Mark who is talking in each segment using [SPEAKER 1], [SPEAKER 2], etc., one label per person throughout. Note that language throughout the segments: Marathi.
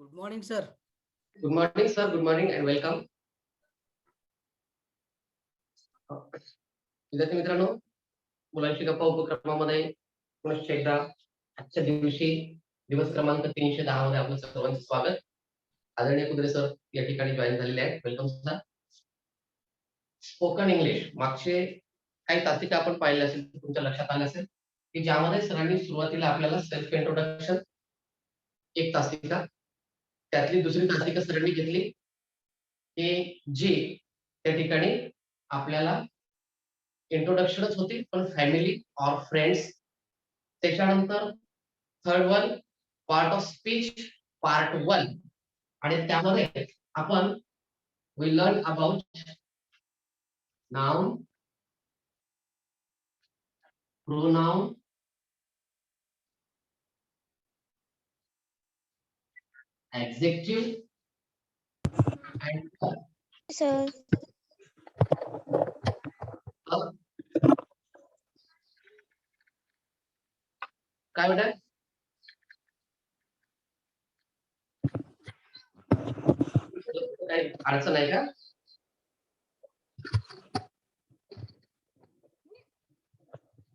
[SPEAKER 1] Good morning, sir.
[SPEAKER 2] Good morning, sir. Good morning and welcome. विद्यार्थी मित्रांनो, मुलांची गप्पा उपक्रमामध्ये पुनश्च एकदा आजच्या दिवशी दिवस क्रमांक 310 मध्ये आपलं सर्वांचं स्वागत. आदरणीय कुद्रे सर या ठिकाणी जॉईन झालेले आहेत. Welcome sir. स्पोकन इंग्लिश मागचे काही तासिका आपण पाहिले असेल, तुमच्या लक्षात आले असेल की ज्यामध्ये सरांनी सुरुवातीला आपल्याला सेल्फ इंट्रोडक्शन एक तासिका, त्यातली दुसरी तासिका सरांनी घेतली की जी त्या ठिकाणी आपल्याला इंट्रोडक्शनच होती, पण फॅमिली और फ्रेंड्स. त्याच्यानंतर third one part of speech part 1 आणि त्यामध्ये आपण we learn about noun, pronoun, adjective and
[SPEAKER 3] Sir,
[SPEAKER 2] काय बेटा काही अडचण आहे का?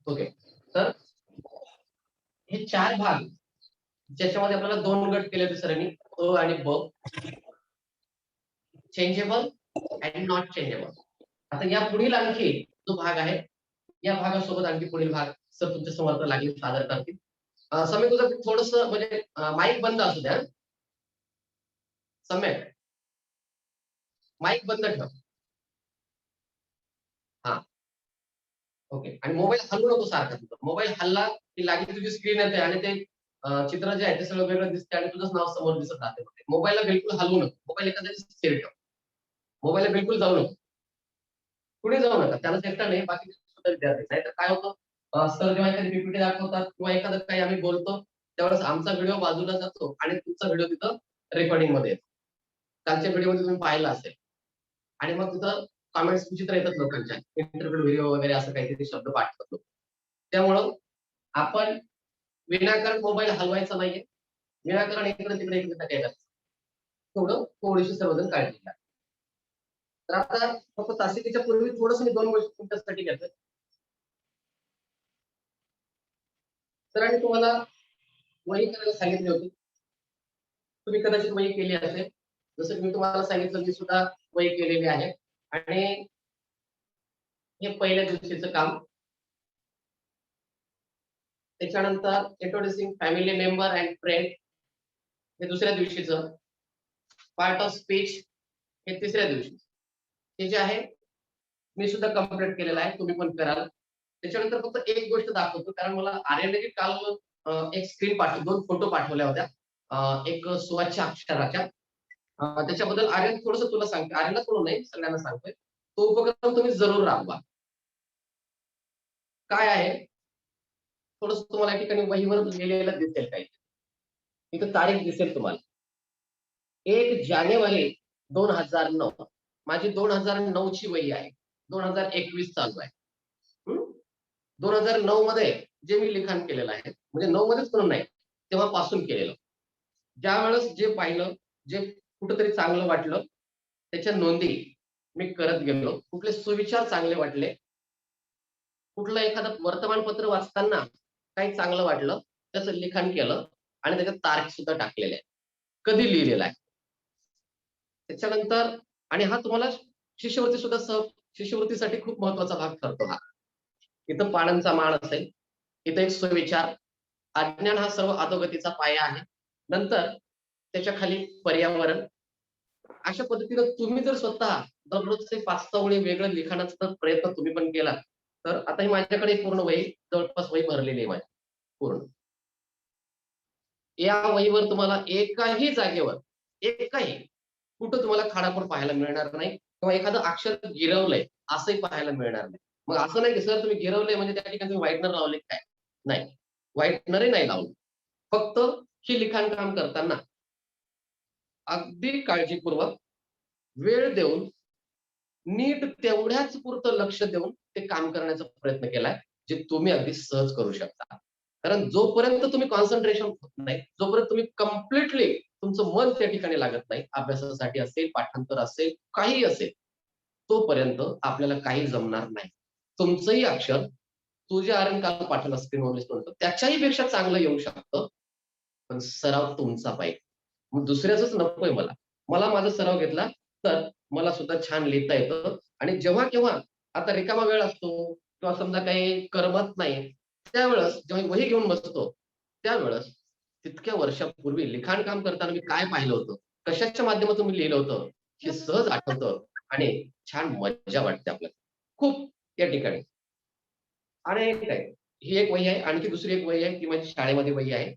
[SPEAKER 2] ओके, तर हे चार भाग ज्याच्यामध्ये आपल्याला दोन गट केले होते सरांनी, अ आणि ब, चेंजेबल अँड नॉट चेंजेबल. आता या पुढील आणखी जो भाग आहे, या भागासोबत आणखी पुढील भाग सर तुमच्या समोर लागेल सादर करतील. समय तुझं थोडस म्हणजे माईक बंद असू द्या. समय माईक बंद ठेव. हा, ओके. आणि मोबाईल हलवू नको सारखा. तुझा मोबाईल हल्ला की लागली तुझी स्क्रीन येते आणि ते चित्र जे आहे ते सगळं वेगळं दिसते आणि तुझंच नाव समोर दिसत राहते. मोबाईलला बिलकुल हलवू नको. मोबाईल एखाद्या स्थिर ठेव. मोबाईलला बिलकुल जाऊ नको, पुढे जाऊ नका. त्यालाच एकटा नाही, बाकी सुद्धा विद्यार्थी. नाहीतर काय होतं, सर जेव्हा एखादी पीपीटी दाखवतात किंवा एखादं काही आम्ही बोलतो त्यावेळेस आमचा व्हिडिओ बाजूला जातो आणि तुमचा व्हिडिओ तिथं रेकॉर्डिंग मध्ये येतो. कालच्या व्हिडिओमध्ये तुम्ही पाहिला असेल आणि मग तिथं कमेंट्स विचित्र येतात लोकांच्या, इंटरप्रेट व्हिडिओ वगैरे असं काहीतरी शब्द पाठवतो. त्यामुळं आपण विनाकारण मोबाईल हलवायचा नाहीये. विनाकारण इकडे तिकडे इकडे काय करायचं, थोडीशी सर्वजण काळजी घ्या. तर आता फक्त तासिकेच्या पूर्वी थोडस मी दोन गोष्टी तुमच्यासाठी घेतोय. सरांनी तुम्हाला वही करायला सांगितली होती, तुम्ही कदाचित वही केली असेल. जसं मी तुम्हाला सांगितलं मी सुद्धा वही केलेली आहे. आणि हे पहिल्या दिवशीचं काम. त्याच्यानंतर introducing family member and friend हे दुसऱ्या दिवशीचं. पार्ट ऑफ स्पीच हे तिसऱ्या दिवशी. हे जे आहे मी सुद्धा कंप्लीट केलेलं आहे, तुम्ही पण कराल. त्याच्यानंतर फक्त एक गोष्ट दाखवतो, कारण मला आर्यनने काल एक स्क्रीन पाठवली, 2 फोटो पाठवल्या होत्या, एक सुवाच्य अक्षराच्या. त्याच्याबद्दल आर्यन थोडस तुला सांगते, आर्यनला थोडं नाही सगळ्यांना सांगतोय, तो उपक्रम तुम्ही जरूर राबवा. काय आहे थोडस तुम्हाला या ठिकाणी वहीवर लिहिलेलं दिसेल, काही इथं तारीख दिसेल तुम्हाला, 1 जानेवारी 2009. माझी 2009 ची वही आहे, 2021 चालू आहे. 2009 मध्ये जे मी लिखाण केलेलं आहे, म्हणजे 9 मध्येच पण नाही, तेव्हापासून केलेलं. ज्या वेळेस जे पाहिलं, जे कुठंतरी चांगलं वाटलं, त्याच्या नोंदी मी करत गेलो. कुठले सुविचार चांगले वाटले, कुठलं एखादं वर्तमानपत्र वाचताना काही चांगलं वाटलं, त्याचं लिखाण केलं आणि त्याच्यात तारीख सुद्धा टाकलेली आहे, कधी लिहिलेला आहे. त्याच्यानंतर आणि हा तुम्हाला शिष्यवृत्ती सुद्धा शिष्यवृत्तीसाठी खूप महत्वाचा भाग ठरतो. हा इथं पानांचा मान असेल, इथं एक सुविचार, अज्ञान हा सर्व अधोगतीचा पाया आहे. नंतर त्याच्या खाली पर्यावरण. अशा पद्धतीनं तुम्ही जर स्वतः दररोजचे 5-6 ओळी वेगळं लिखाणाचा प्रयत्न तुम्ही पण केला, तर आता ही माझ्याकडे पूर्ण वही, जवळपास वही भरलेली आहे माझी पूर्ण. या वहीवर तुम्हाला एकाही जागेवर, एकही कुठं तुम्हाला खाडाखोड पाहायला मिळणार नाही, किंवा एखादं अक्षर गिरवलंय असंही पाहायला मिळणार नाही. मग असं नाही की सर तुम्ही गिरवलंय म्हणजे त्या ठिकाणी तुम्ही व्हाईटनर लावले काय, नाही, व्हाईटनरही नाही लावलं. फक्त ही लिखाण काम करताना अगदी काळजीपूर्वक वेळ देऊन, नीट तेवढ्याच पुरतं लक्ष देऊन ते काम करण्याचा प्रयत्न केलाय, जे तुम्ही अगदी सहज करू शकता. कारण जोपर्यंत तुम्ही कॉन्सन्ट्रेशन होत नाही, जोपर्यंत तुम्ही कम्प्लिटली तुमचं मन त्या ठिकाणी लागत नाही. अभ्यासासाठी असेल, पाठांतर असेल, काहीही असेल. तोपर्यंत आपल्याला काही जमणार नाही. तुमचंही अक्षर तू जे आर्यन काल पाठवलं स्क्रीनवरच म्हणतो, त्याच्याही पेक्षा चांगलं येऊ शकतं. पण सराव तुमचा पाहिजे. मग दुसऱ्याचंच नकोय मला. मला माझा सराव घेतला, तर मला सुद्धा छान लिहिता येतं आणि जेव्हा-केव्हा आता रिकामा वेळ असतो किंवा समजा काही करमत नाही, त्यावेळेस जेव्हा वही घेऊन बसतो, त्यावेळेस तितक्या वर्षापूर्वी लिखाण काम करताना मी काय पाहिलं होतं, कशाच्या माध्यमातून मी लिहिलं होतं, हे सहज आठवतं आणि छान मज्जा वाटते आपल्याला. खूप या ठिकाणी. आणि एक आहे, ही एक वही आहे. आणखी दुसरी एक वही आहे, ती माझी शाळेमध्ये वही आहे.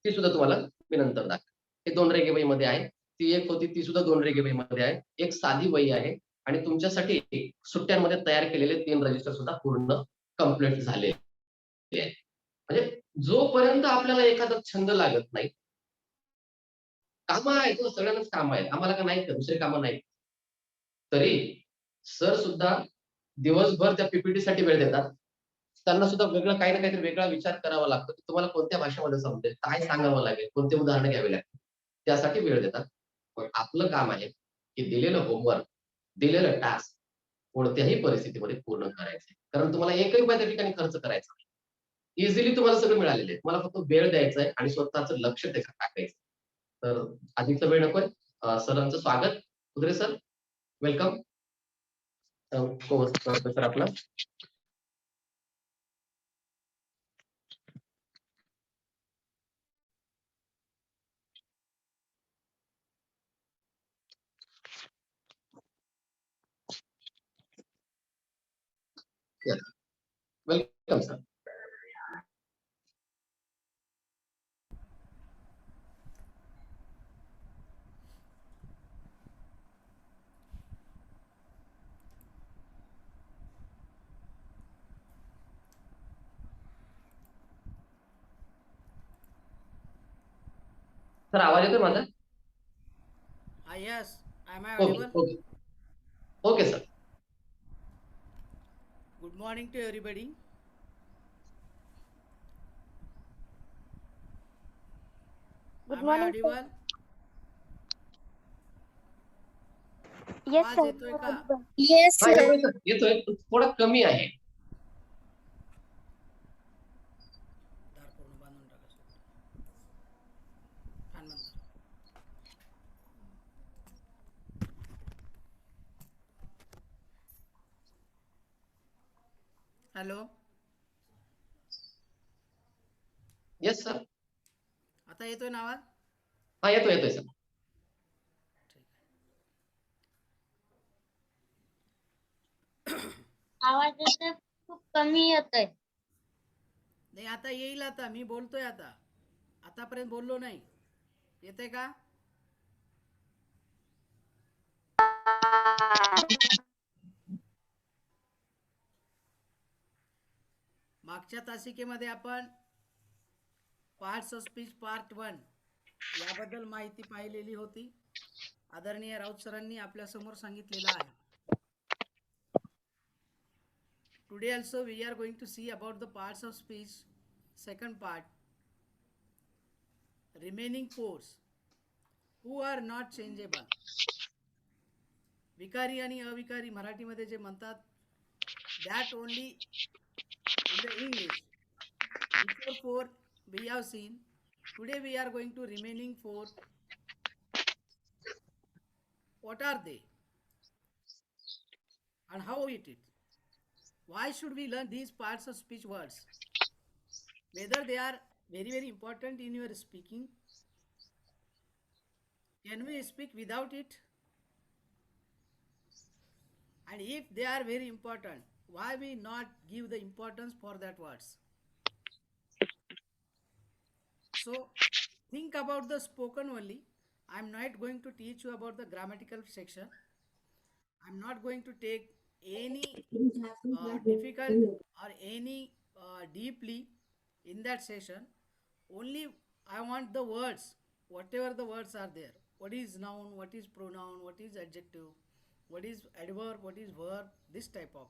[SPEAKER 2] ती सुद्धा तुम्हाला मी नंतर दाखवेन. हे 2 रेघे वहीमध्ये आहे. ती एक होती, ती सुद्धा 2 रेघे वहीमध्ये आहे. एक साधी वही आहे आणि तुमच्यासाठी सुट्ट्यांमध्ये तयार केलेले 3 रजिस्टर सुद्धा पूर्ण कंप्लीट झालेले आहेत. म्हणजे जोपर्यंत आपल्याला एखादा छंद लागत नाही, कामं आहेत हो, सगळ्यांनाच कामं आहेत. आम्हाला का नाहीत का? दुसरी कामं नाहीत. तरी सर सुद्धा दिवसभर त्या पी-पी-टीसाठी वेळ देतात. त्यांना सुद्धा वेगळं काही ना काहीतरी वेगळा विचार करावा लागतो, की तुम्हाला कोणत्या भाषेमध्ये समजेल, काय सांगावं लागेल, कोणते उदाहरणं घ्यावी लागतील. त्यासाठी वेळ देतात. पण आपलं काम आहे, की दिलेलं होमवर्क, दिलेलं टास्क कोणत्याही परिस्थितीमध्ये पूर्ण करायचंय. कारण तुम्हाला एकही रुपया त्या ठिकाणी खर्च करायचा नाही. इझिली तुम्हाला सगळं मिळालेलं आहे. तुम्हाला फक्त वेळ द्यायचा आहे आणि स्वतःचं लक्ष त्याच्यात टाकायचं. तर अधिकचा वेळ नकोय. सरांचं स्वागत. कुत्रे सर, वेलकम. प्रोफेसर आपला. Welcome sir. सर आवाज येतोय माझा?
[SPEAKER 1] Yes, am I
[SPEAKER 2] okay,
[SPEAKER 1] audible?
[SPEAKER 2] Okay. Okay sir.
[SPEAKER 1] Good morning to everybody.
[SPEAKER 3] Good
[SPEAKER 1] Am I
[SPEAKER 3] morning sir.
[SPEAKER 1] audible?
[SPEAKER 3] Yes
[SPEAKER 1] आवाज
[SPEAKER 3] सर,
[SPEAKER 1] येतोय का?
[SPEAKER 3] येस
[SPEAKER 2] हां,
[SPEAKER 3] सर.
[SPEAKER 2] येतोय सर. येतोय. पण थोडा कमी आहे.
[SPEAKER 1] दार पूर्ण बांधून टाका सर. फॅन बंद करा. Hello,
[SPEAKER 2] yes sir.
[SPEAKER 1] आता येतोय ना आवाज?
[SPEAKER 2] हां, येतोय, येतोय सर.
[SPEAKER 1] ठीक आहे.
[SPEAKER 3] आवाज येतोय, खूप कमी येतोय.
[SPEAKER 1] नाही आता येईल, आता मी बोलतोय आता. आतापर्यंत बोललो नाही. येतंय का? मागच्या तासिकेमध्ये आपण पार्ट्स ऑफ स्पीच पार्ट 1 याबद्दल माहिती पाहिलेली होती. आदरणीय राऊत सरांनी आपल्यासमोर सांगितलेलं आहे. Today also we are going to see about the parts of speech, second part, remaining force, who are not changeable. विकारी आणि अविकारी मराठीमध्ये जे म्हणतात, that only in the English. Before 4 we have seen. Today we are going to remaining 4. What are they and how it is? Why should we learn these parts of speech words? Whether they are very important in your speaking. Can we speak without it? And if they are very important, why we not give the importance for that words? So think about the spoken only. I'm not going to teach you about the grammatical section. I'm not going to take any difficult or any deeply in that session. Only I want the words, whatever the words are there. What is noun, what is pronoun, what is adjective, what is adverb, what is verb, this type of.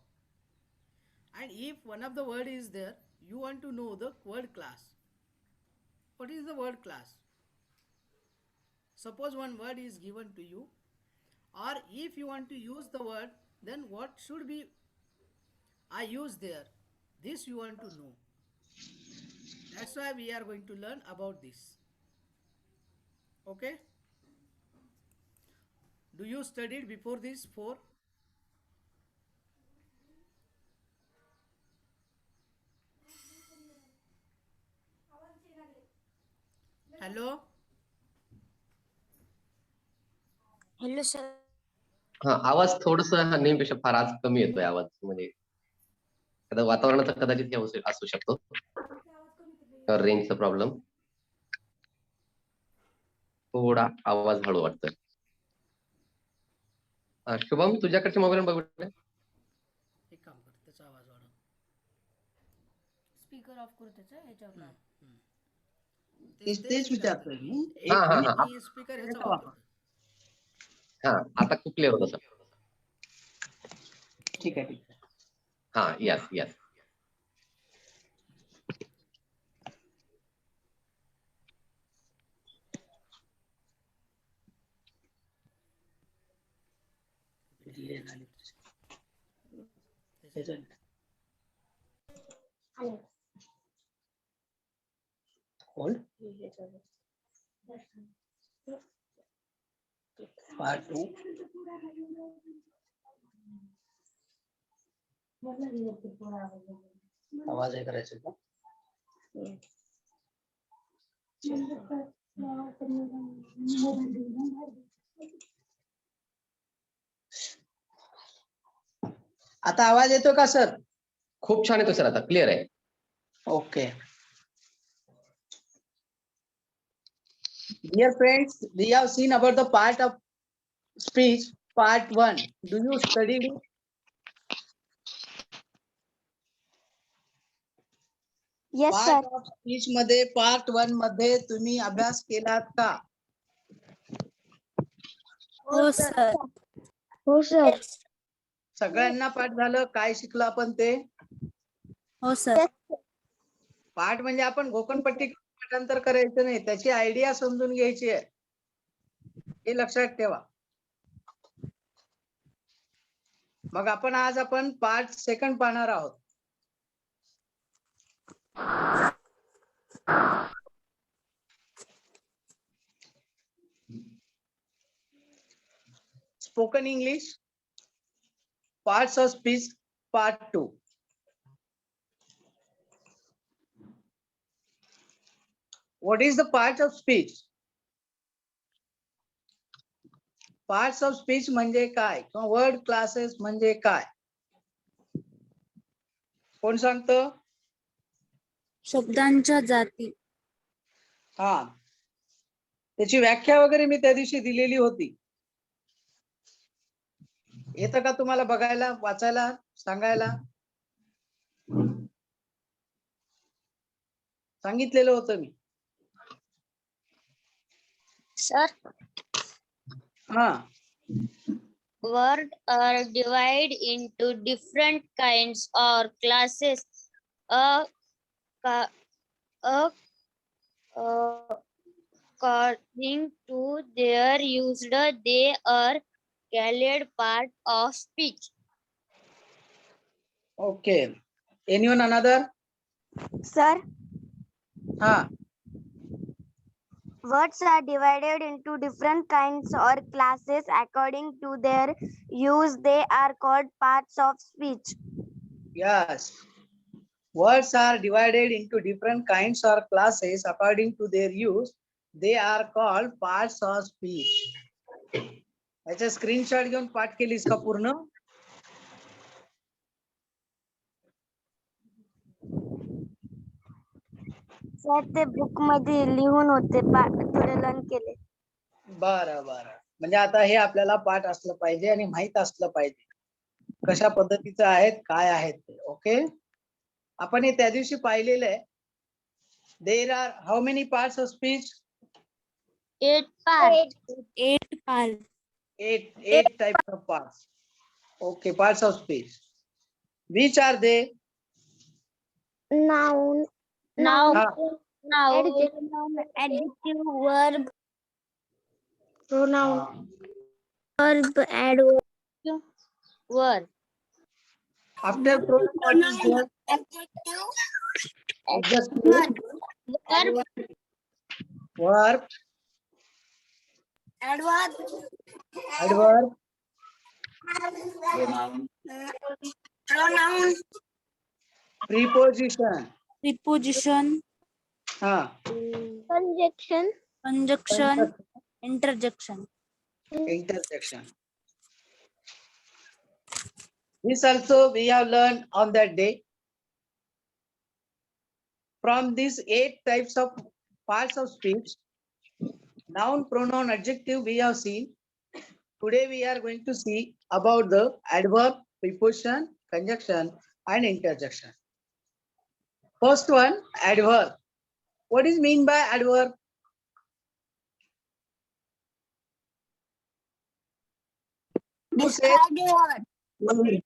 [SPEAKER 1] And if one of the word is there, you want to know the word class. What is the word class? Suppose one word is given to you, or if you want to use the word, then what should be I use there? This you want to know. That's why we are going to learn about this. Okay? Do you studied before this four? Hello?
[SPEAKER 3] Hello sir.
[SPEAKER 2] हा, आवाज थोडस नेहमीपेक्षा फार आज कमी येतोय आवाज, म्हणजे वातावरणाचा कदाचित हे असू शकतो, रेंजचा प्रॉब्लेम. थोडा आवाज हळू वाटतोय. शुभम, तुझ्याकडच्या मोबाईल बघू.
[SPEAKER 1] एक काम कर, त्याचा आवाज वाढव.
[SPEAKER 4] स्पीकर ऑफ करू त्याचा ह्याच्यावर.
[SPEAKER 5] तेच विचारतोय मी.
[SPEAKER 1] मी स्पीकर ह्याचा वापरतो.
[SPEAKER 2] हा, आता खूप क्लिअर होतं सर.
[SPEAKER 5] ठीक आहे.
[SPEAKER 2] हा, यस यस.
[SPEAKER 5] पार्ट 2. आवाज आहे करायचं का? आता आवाज येतो का सर?
[SPEAKER 2] खूप छान येतो सर, आता क्लिअर आहे.
[SPEAKER 5] Okay. Dear friends, we have seen about the part of speech, part 1. Do you study it?
[SPEAKER 3] Yes sir.
[SPEAKER 5] Part of speech मध्ये पार्ट 1 मध्ये तुम्ही अभ्यास केलात का?
[SPEAKER 3] हो सर. हो सर.
[SPEAKER 5] सगळ्यांना पाठ झालं? काय शिकलो आपण ते?
[SPEAKER 3] हो सर.
[SPEAKER 5] पाठ म्हणजे आपण घोकणपट्टी पाठांतर करायचं नाही, त्याची आयडिया समजून घ्यायची आहे, हे लक्षात ठेवा. मग आपण पार्ट 2 पाहणार आहोत. Spoken English, parts of speech, part 2. What is the part of speech? Parts of speech म्हणजे काय, किंवा वर्ड क्लासेस म्हणजे काय? कोण सांगतं?
[SPEAKER 3] शब्दांच्या जाती.
[SPEAKER 5] हा, त्याची व्याख्या वगैरे मी त्या दिवशी दिलेली होती. येतं का तुम्हाला बघायला, वाचायला, सांगायला? सांगितलेलं होतं मी.
[SPEAKER 3] सर.
[SPEAKER 5] हा.
[SPEAKER 3] Words are divided into different kinds or classes. According to their use, they are called part of speech.
[SPEAKER 5] Okay. Anyone another?
[SPEAKER 6] Sir,
[SPEAKER 5] हा.
[SPEAKER 6] words are divided into different kinds or classes according to their use. They are called parts of speech.
[SPEAKER 5] Yes. Words are divided into different kinds or classes according to their use. They are called parts of speech. याचा स्क्रीनशॉट घेऊन पाठ केलीस का पूर्ण?
[SPEAKER 6] सर ते बुक मध्ये लिहून होते, थोडे लर्न केले.
[SPEAKER 5] बरं बरं. म्हणजे आता हे आपल्याला पाठ असलं पाहिजे आणि माहित असलं पाहिजे कशा पद्धतीचं आहेत, काय आहेत ते. ओके. आपण हे त्या दिवशी पाहिलेलं आहे. There are how many parts of speech?
[SPEAKER 3] 8 parts.
[SPEAKER 6] 8 parts.
[SPEAKER 5] 8 types of parts. Okay, parts of speech. Which are they?
[SPEAKER 6] Noun,
[SPEAKER 3] Noun,
[SPEAKER 5] Ha.
[SPEAKER 3] noun,
[SPEAKER 6] adjective, verb, Pronoun. Verb, adverb.
[SPEAKER 3] Verb.
[SPEAKER 5] After pronoun, what is there? Adjective,
[SPEAKER 3] Verb.
[SPEAKER 5] verb,
[SPEAKER 6] Adverb.
[SPEAKER 5] adverb,
[SPEAKER 6] Pronoun.
[SPEAKER 5] preposition.
[SPEAKER 4] Preposition,
[SPEAKER 5] Ha.
[SPEAKER 6] Conjunction.
[SPEAKER 4] conjunction, interjection.
[SPEAKER 5] Interjection. This also we have learned on that day. From these 8 types of parts of speech, noun, pronoun, adjective we have seen. Today we are going to see about the adverb, preposition, conjunction, and interjection. First one, adverb. What is mean by adverb? Who said?
[SPEAKER 6] Describing word.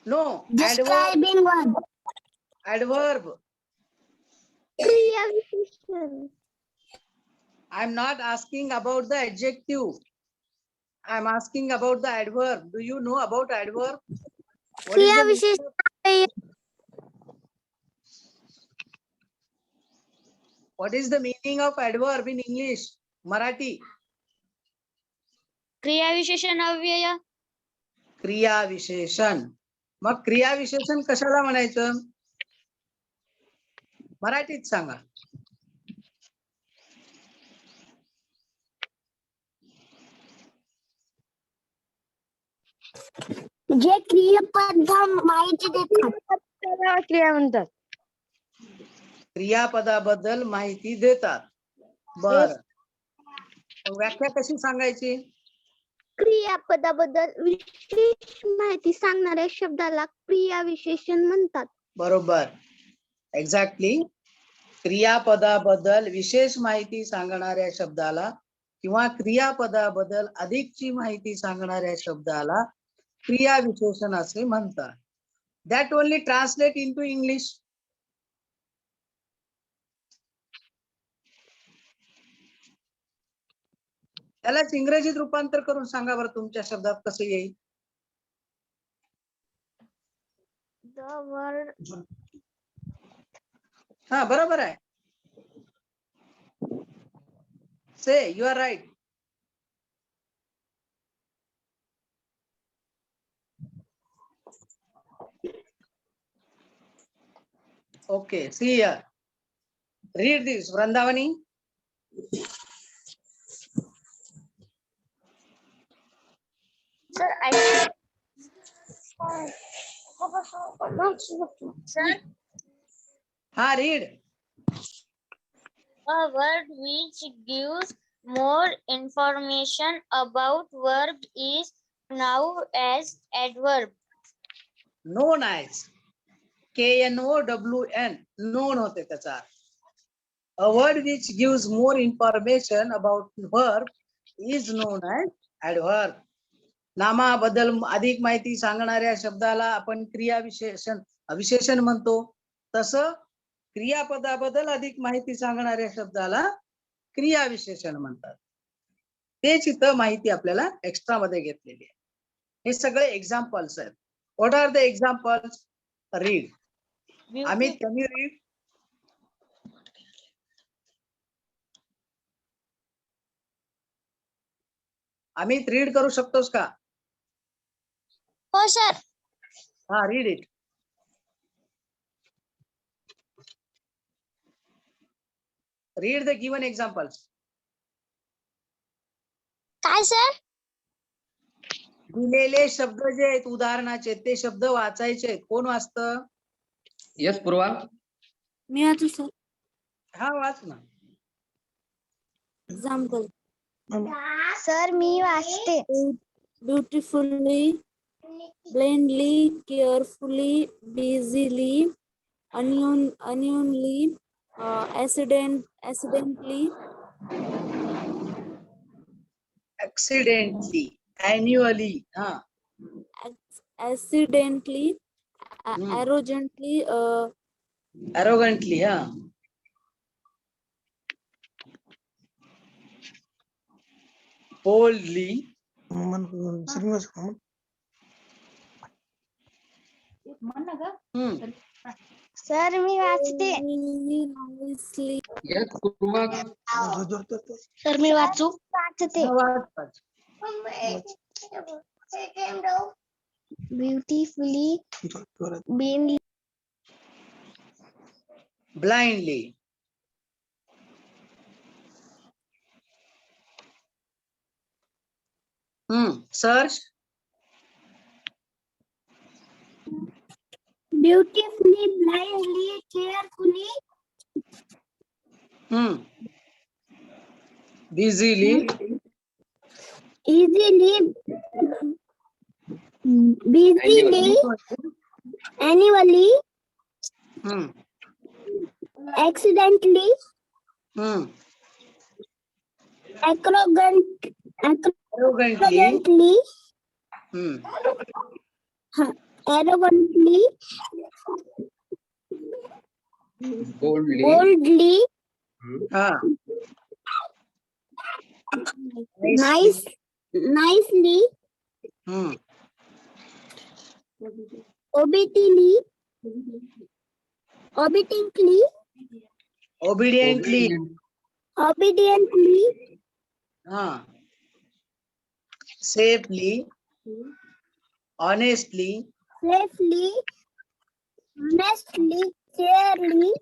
[SPEAKER 5] No, adverb.
[SPEAKER 6] Describing word.
[SPEAKER 5] Adverb.
[SPEAKER 6] Preposition.
[SPEAKER 5] I'm not asking about the adjective. I'm asking about the adverb. Do you know about adverb? What is the meaning? What is the meaning of adverb in English? Marathi.
[SPEAKER 3] क्रिया विशेषण अव्यय.
[SPEAKER 5] क्रिया विशेषण. मग क्रिया विशेषण कशाला म्हणायचं? मराठीत सांगा.
[SPEAKER 6] जे क्रियापद माहिती देतात क्रिया म्हणतात.
[SPEAKER 5] क्रियापदाबद्दल माहिती देतात. बर, व्याख्या कशी सांगायची?
[SPEAKER 6] क्रियापदाबद्दल विशेष माहिती सांगणाऱ्या शब्दाला क्रिया विशेषण म्हणतात.
[SPEAKER 5] बरोबर, एक्झॅक्टली. क्रियापदाबद्दल विशेष माहिती सांगणाऱ्या शब्दाला किंवा क्रियापदाबद्दल अधिकची माहिती सांगणाऱ्या शब्दाला क्रिया विशेषण असे म्हणतात. That only translate into English. त्यालाच इंग्रजीत रूपांतर करून सांगा बरं तुमच्या शब्दात कसं येईल.
[SPEAKER 6] The word.
[SPEAKER 5] हा, बरोबर आहे. Say you are right. Okay, see here. Read this, Vrandavani.
[SPEAKER 3] Sir, Sir,
[SPEAKER 5] Ha, read.
[SPEAKER 3] a word which gives more information about verb is known as adverb.
[SPEAKER 5] Known as. KNOWN. Known होते त्याचा. A word which gives more information about verb is known as adverb. नामाबद्दल अधिक माहिती सांगणाऱ्या शब्दाला आपण क्रिया विशेषण म्हणतो. तसं क्रियापदाबद्दल अधिक माहिती सांगणाऱ्या शब्दाला क्रिया विशेषण म्हणतात. तेच इथं माहिती आपल्याला एक्स्ट्रा मध्ये घेतलेली आहे. हे सगळे एक्झाम्पल्स आहेत. What are the examples? Read. Amit, can you read? Amit, read करू शकतोस का?
[SPEAKER 3] हो सर.
[SPEAKER 5] हा, read it. Read the given examples.
[SPEAKER 3] काय सर?
[SPEAKER 5] दिलेले शब्द जे आहेत उदाहरणाचे ते शब्द वाचायचे आहेत. कोण वाचतं?
[SPEAKER 2] यस पूर्वा.
[SPEAKER 4] मी वाचू सर.
[SPEAKER 5] हा, वाच ना.
[SPEAKER 4] एक्झाम्पल.
[SPEAKER 6] सर मी वाचते.
[SPEAKER 4] Beautifully, plainly, carefully, busily, unknowingly, accidentally,
[SPEAKER 5] Accidentally, annually. हा.
[SPEAKER 4] accidentally, arrogantly,
[SPEAKER 5] Arrogantly. हा. boldly, हम्म,
[SPEAKER 6] सर मी वाचते.
[SPEAKER 4] nicely,
[SPEAKER 2] Yes, Purva.
[SPEAKER 6] सर मी वाचते.
[SPEAKER 5] वाच.
[SPEAKER 6] ब्युटिफुली बीन
[SPEAKER 5] blindly, search,
[SPEAKER 6] beautifully, blindly, carefully,
[SPEAKER 5] busily,
[SPEAKER 6] easily, busily, annually,
[SPEAKER 5] हम्म,
[SPEAKER 6] accidentally, arrogantly,
[SPEAKER 5] arrogantly,
[SPEAKER 6] arrogantly,
[SPEAKER 2] Boldly.
[SPEAKER 6] boldly,
[SPEAKER 5] हा,
[SPEAKER 6] nicely,
[SPEAKER 5] हम्म,
[SPEAKER 6] obediently,
[SPEAKER 5] obediently,
[SPEAKER 6] obediently,
[SPEAKER 5] हा, safely, honestly,
[SPEAKER 6] safely, honestly, fairly,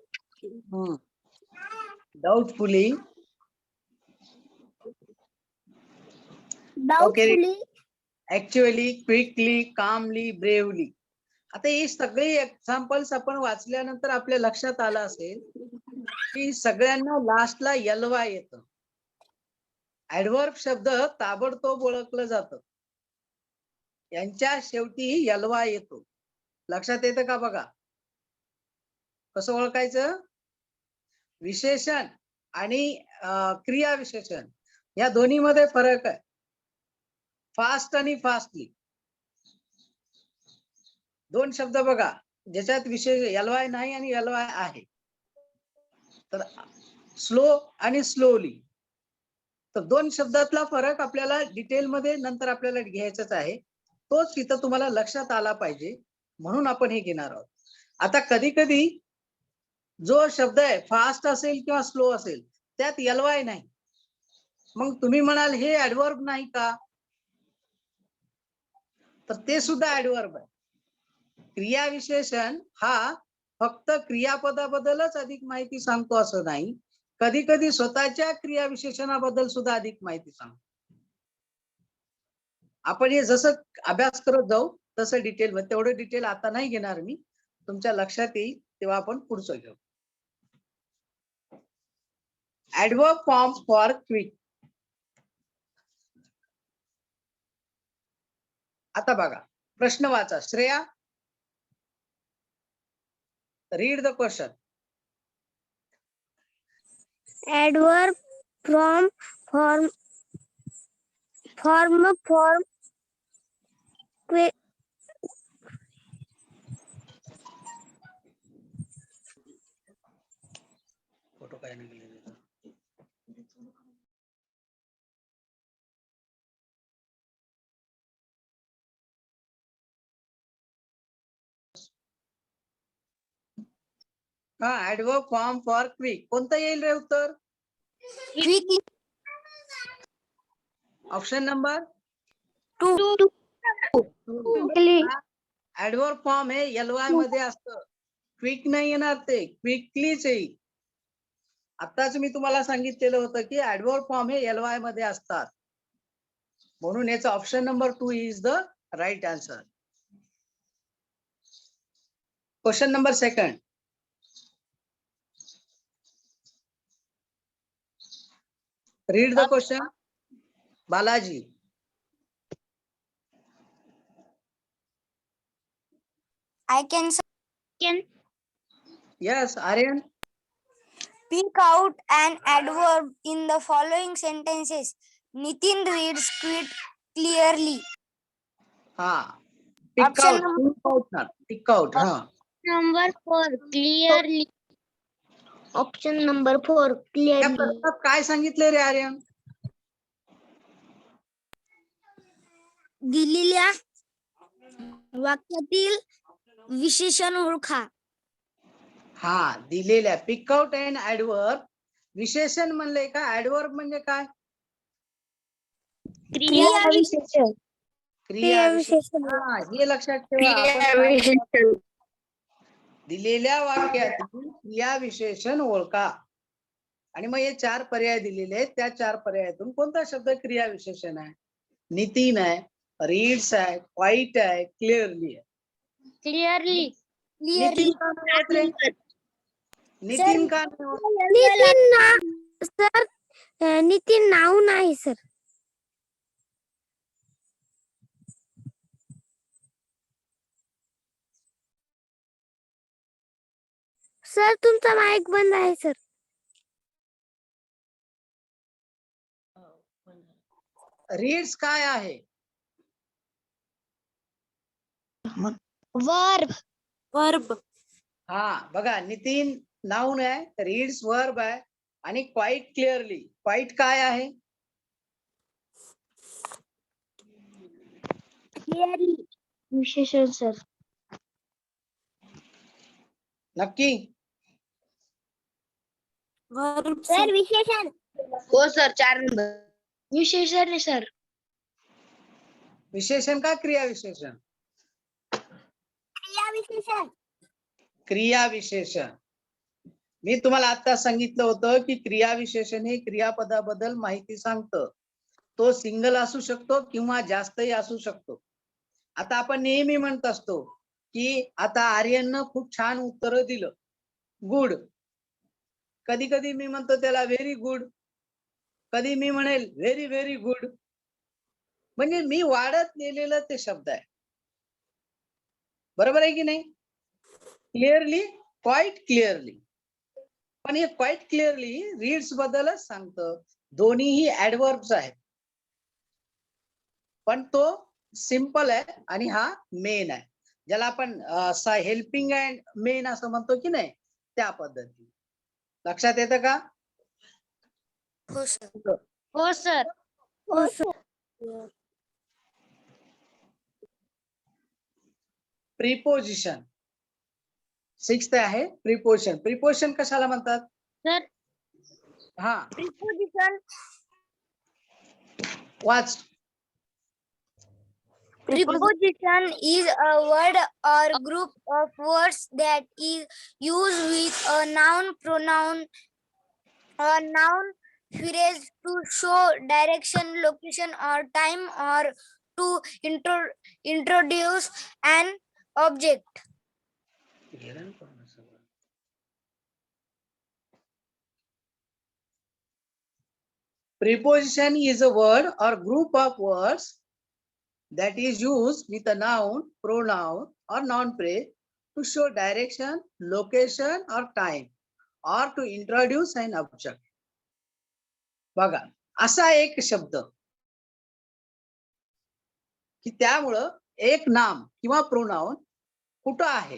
[SPEAKER 5] doubtfully,
[SPEAKER 6] doubtfully,
[SPEAKER 5] actually, quickly, calmly, bravely. आता ही सगळी एक्झाम्पल्स आपण वाचल्यानंतर आपल्या लक्षात आलं असेल की सगळ्यांना लास्टला यलवाय येतं. ऍडव्हर्ब शब्द ताबडतोब ओळखलं जातं. यांच्या शेवटी यलवाय येतो. लक्षात येतं का बघा? कसं ओळखायचं? विशेषण आणि क्रियाविशेषण या दोन्हीमध्ये फरक आहे. फास्ट आणि फास्टली दोन शब्द बघा ज्याच्यात विशेष यलवाय नाही आणि यलवाय आहे. तर स्लो आणि स्लोली, तर दोन शब्दातला फरक आपल्याला डिटेलमध्ये नंतर आपल्याला घ्यायचाच आहे. तोच इथं तुम्हाला लक्षात आला पाहिजे म्हणून आपण हे घेणार आहोत. आता कधी कधी जो शब्द आहे फास्ट असेल किंवा स्लो असेल त्यात यलवाय नाही, मग तुम्ही म्हणाल हे ऍडव्हर्ब नाही का? तर ते सुद्धा ऍडव्हर्ब आहे. क्रियाविशेषण हा फक्त क्रियापदाबद्दलच अधिक माहिती सांगतो असं नाही, कधी कधी स्वतःच्या क्रियाविशेषणाबद्दल सुद्धा अधिक माहिती सांगतो. आपण हे जसं अभ्यास करत जाऊ तसं डिटेल मध्ये, तेवढं डिटेल आता नाही घेणार मी, तुमच्या लक्षात येईल तेव्हा आपण पुढचं घेऊ. Adverb form for quick. आता बघा प्रश्न वाचा. Shreya, read the question.
[SPEAKER 6] adverb from form quick,
[SPEAKER 5] photo काय निघाले? हा, ऍडव्हर्ब फॉर्म फॉर क्विक कोणतं येईल रे उत्तर?
[SPEAKER 6] quickly,
[SPEAKER 5] option number
[SPEAKER 6] quickly,
[SPEAKER 5] adverb form हे एलवाय मध्ये असतं. क्विक नाही येणार, ते क्विकलीच येईल. आताच मी तुम्हाला सांगितलेलं होतं की ऍडव्हर्ब फॉर्म हे एलवाय मध्ये असतात, म्हणून याचा option number 2 is the right answer. Question number 2. Read the question. Balaji.
[SPEAKER 6] I can
[SPEAKER 5] Yes, Aryan.
[SPEAKER 6] pick out an adverb in the following sentences. Nitin reads clearly.
[SPEAKER 5] हाँ, pick
[SPEAKER 6] Option
[SPEAKER 5] out, pick out. हाँ.
[SPEAKER 6] Number 4, clearly. Option number 4,
[SPEAKER 5] या
[SPEAKER 6] clearly.
[SPEAKER 5] प्रश्नात काय सांगितले रे आर्यन?
[SPEAKER 4] दिलेल्या वाक्यातील विशेषण ओळखा.
[SPEAKER 5] हा, दिलेल्या पिक आउट अँड ऍडवर्ब. विशेषण म्हणले का? ऍडवर्ब म्हणजे काय?
[SPEAKER 4] क्रियाविशेषण.
[SPEAKER 5] क्रियाविशेषण. हा, हे लक्षात ठेवा. आपण काय म्हणतो? दिलेल्या वाक्यातील क्रियाविशेषण ओळखा. आणि मग हे 4 पर्याय दिलेले आहेत. त्या 4 पर्यायातून कोणता शब्द क्रियाविशेषण आहे? नितीन आहे, रीड्स आहे, क्वाईट आहे, क्लिअरली आहे.
[SPEAKER 3] Clearly.
[SPEAKER 5] नितीन का नाही होत रे? नितीन का नाही होत?
[SPEAKER 4] नितीन नाव नाही सर. सर तुमचा माईक बंद आहे सर.
[SPEAKER 5] रीड्स काय आहे?
[SPEAKER 3] Verb.
[SPEAKER 4] वर्ब.
[SPEAKER 5] हा, बघा, नितीन नाऊन आहे, रीड्स वर्ब आहे, आणि क्वाईट क्लिअरली. क्वाईट काय आहे?
[SPEAKER 4] क्लिअरली
[SPEAKER 3] विशेषण सर.
[SPEAKER 5] नक्की?
[SPEAKER 4] Verb sir. विशेषण.
[SPEAKER 3] हो सर 4 नंबर. विशेषण आहे सर.
[SPEAKER 5] विशेषण का क्रियाविशेषण?
[SPEAKER 4] क्रियाविशेषण.
[SPEAKER 5] क्रियाविशेषण. मी तुम्हाला आता सांगितलं होतं की क्रियाविशेषण हे क्रियापदाबद्दल माहिती सांगतं. तो सिंगल असू शकतो किंवा जास्तही असू शकतो. आता आपण नेहमी म्हणत असतो की आता आर्यननं खूप छान उत्तर दिलं, गुड. कधी कधी मी म्हणतो त्याला व्हेरी गुड, कधी मी म्हणेल व्हेरी व्हेरी गुड. म्हणजे मी वाढत नेलेलं ते शब्द आहे. बरोबर आहे की नाही? Clearly, quite clearly. पण हे क्वाईट क्लिअरली रीड्स बद्दलच सांगतं. दोन्हीही ऍडवर्ब्स आहेत, पण तो सिंपल आहे आणि हा मेन आहे, ज्याला आपण हेल्पिंग अँड मेन असं म्हणतो की नाही, त्या पद्धती. लक्षात येतं का?
[SPEAKER 4] हो सर.
[SPEAKER 3] हो सर.
[SPEAKER 4] हो सर.
[SPEAKER 5] प्रिपोजिशन 6th आहे. प्रिपोजिशन. प्रिपोजिशन कशाला म्हणतात?
[SPEAKER 3] सर
[SPEAKER 5] हा,
[SPEAKER 3] preposition.
[SPEAKER 5] Watch.
[SPEAKER 4] Preposition is a word or group of words that is used with a noun, pronoun, or noun phrase to show direction, location, or time, or to introduce an object.
[SPEAKER 5] Preposition is a word or group of words that is used with a noun, pronoun, or noun phrase to show direction, location, or time, or to introduce an object. बघा, असा एक शब्द की त्यामुळं एक नाम किंवा प्रोनाउन कुठं आहे,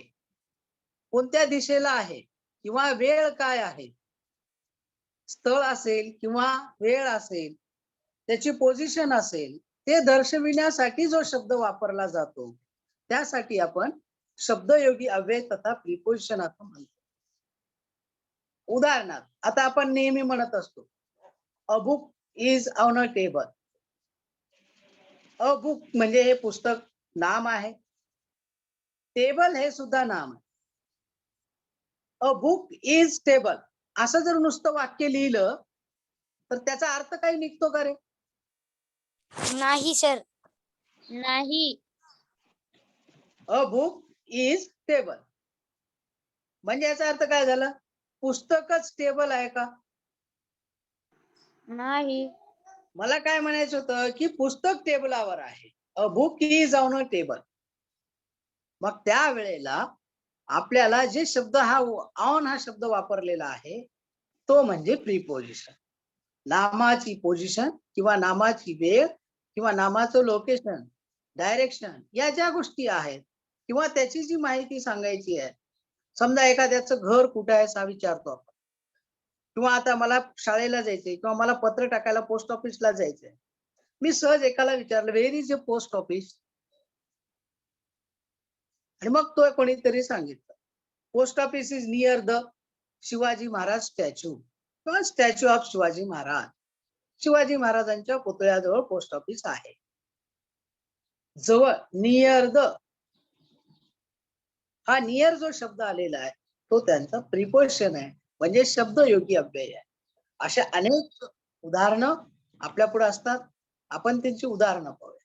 [SPEAKER 5] कोणत्या दिशेला आहे, किंवा वेळ काय आहे, स्थळ असेल किंवा वेळ असेल, त्याची पोझिशन असेल, ते दर्शविण्यासाठी जो शब्द वापरला जातो त्यासाठी आपण शब्दयोगी अव्यय तथा प्रिपोजिशन असं म्हणतो. उदाहरणार्थ आता आपण नेहमी म्हणत असतो a book is on a table. A book म्हणजे हे पुस्तक नाम आहे, टेबल हे सुद्धा नाम आहे. अ बुक इज टेबल असं जर नुसतं वाक्य लिहिलं तर त्याचा अर्थ काही निघतो का रे?
[SPEAKER 4] नाही सर.
[SPEAKER 3] नाही.
[SPEAKER 5] अ बुक इज टेबल म्हणजे याचा अर्थ काय झाला? पुस्तकच टेबल आहे का?
[SPEAKER 3] नाही.
[SPEAKER 5] मला काय म्हणायचं होतं की पुस्तक टेबलावर आहे. A book is on a table. मग त्या वेळेला आपल्याला जे शब्द हा ऑन हा शब्द वापरलेला आहे तो म्हणजे प्रिपोजिशन. नामाची पोझिशन किंवा नामाची वेळ किंवा नामाचं लोकेशन, डायरेक्शन, या ज्या गोष्टी आहेत किंवा त्याची जी माहिती सांगायची आहे. समजा एखाद्याचं घर कुठे आहे असा विचारतो आपण, किंवा आता मला शाळेला जायचंय किंवा मला पत्र टाकायला पोस्ट ऑफिसला जायचंय, मी सहज एकाला विचारलं where is a post office, आणि मग तो कोणीतरी सांगितलं post office is near the Shivaji Maharaj statue किंवा स्टॅच्यू ऑफ शिवाजी महाराज. शिवाजी महाराजांच्या पुतळ्याजवळ पोस्ट ऑफिस आहे. जवळ, नियर द, हा नियर जो शब्द आलेला आहे तो त्यांचा प्रिपोजिशन आहे, म्हणजे शब्द योगी अव्यय आहे. अशा अनेक उदाहरणं आपल्या पुढे असतात. आपण त्यांची उदाहरणं पाहूया.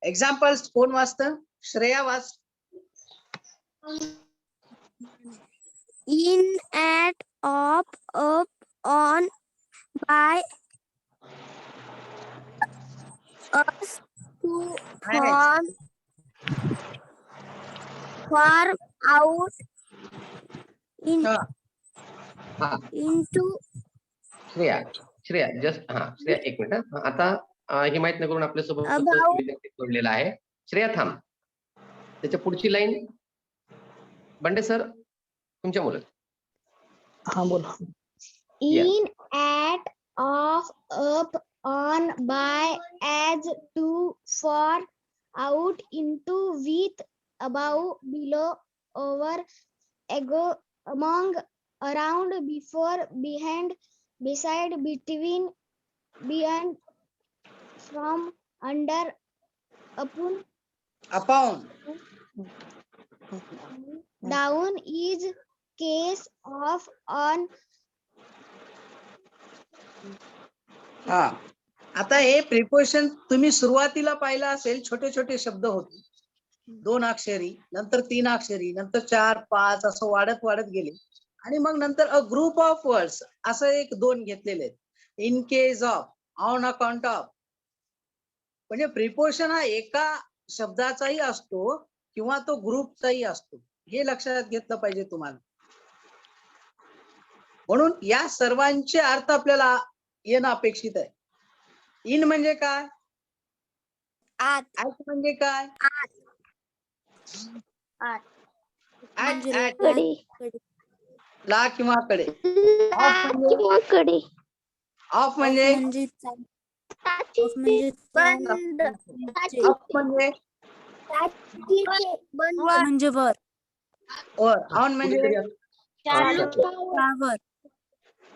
[SPEAKER 5] एक्झाम्पल्स कोण वाचतं? श्रेया वाच.
[SPEAKER 4] In, at, up, on, by, us, to, from, for, out, in,
[SPEAKER 2] हा
[SPEAKER 4] into.
[SPEAKER 2] श्रेया जस्ट श्रेया एक मिनिट. आता हे माहित नाही करून आपल्यासोबत
[SPEAKER 4] About.
[SPEAKER 2] विद्यार्थी जोडलेला आहे. श्रेया थांब. त्याच्या पुढची लाईन बंडे सर तुमच्या मुलं.
[SPEAKER 5] हा बोला.
[SPEAKER 6] In, at, off, up, on, by, as, to, for, out, into, with, above, below, over, ago, among, around, before, behind, beside, between, beyond, from, under, upon,
[SPEAKER 5] upon,
[SPEAKER 6] down, is, case, off, on.
[SPEAKER 5] हा. आता हे प्रिपोजिशन तुम्ही सुरुवातीला पाहिलं असेल, छोटे छोटे शब्द होते, 2 अक्षरी, नंतर 3 अक्षरी, नंतर 4, 5 असं वाढत वाढत गेले, आणि मग नंतर अ ग्रुप ऑफ वर्ड्स असं 1-2 घेतलेले आहेत. In case of, on account of. म्हणजे प्रिपोजिशन हा एका शब्दाचाही असतो किंवा तो ग्रुपचाही असतो, हे लक्षात घेतलं पाहिजे तुम्हाला. म्हणून या सर्वांचे अर्थ आपल्याला येणं अपेक्षित आहे. इन म्हणजे काय?
[SPEAKER 4] आत.
[SPEAKER 5] ऍट म्हणजे काय?
[SPEAKER 4] आत.
[SPEAKER 5] ऍट, ऍट,
[SPEAKER 6] कडे.
[SPEAKER 5] ला किंवा कडे. ऑफ म्हणजे,
[SPEAKER 6] किंवा कडे.
[SPEAKER 5] ऑफ म्हणजे,
[SPEAKER 4] बंद.
[SPEAKER 5] ऑफ म्हणजे
[SPEAKER 4] म्हणजे वर.
[SPEAKER 5] वर. ऑन म्हणजे
[SPEAKER 4] वर.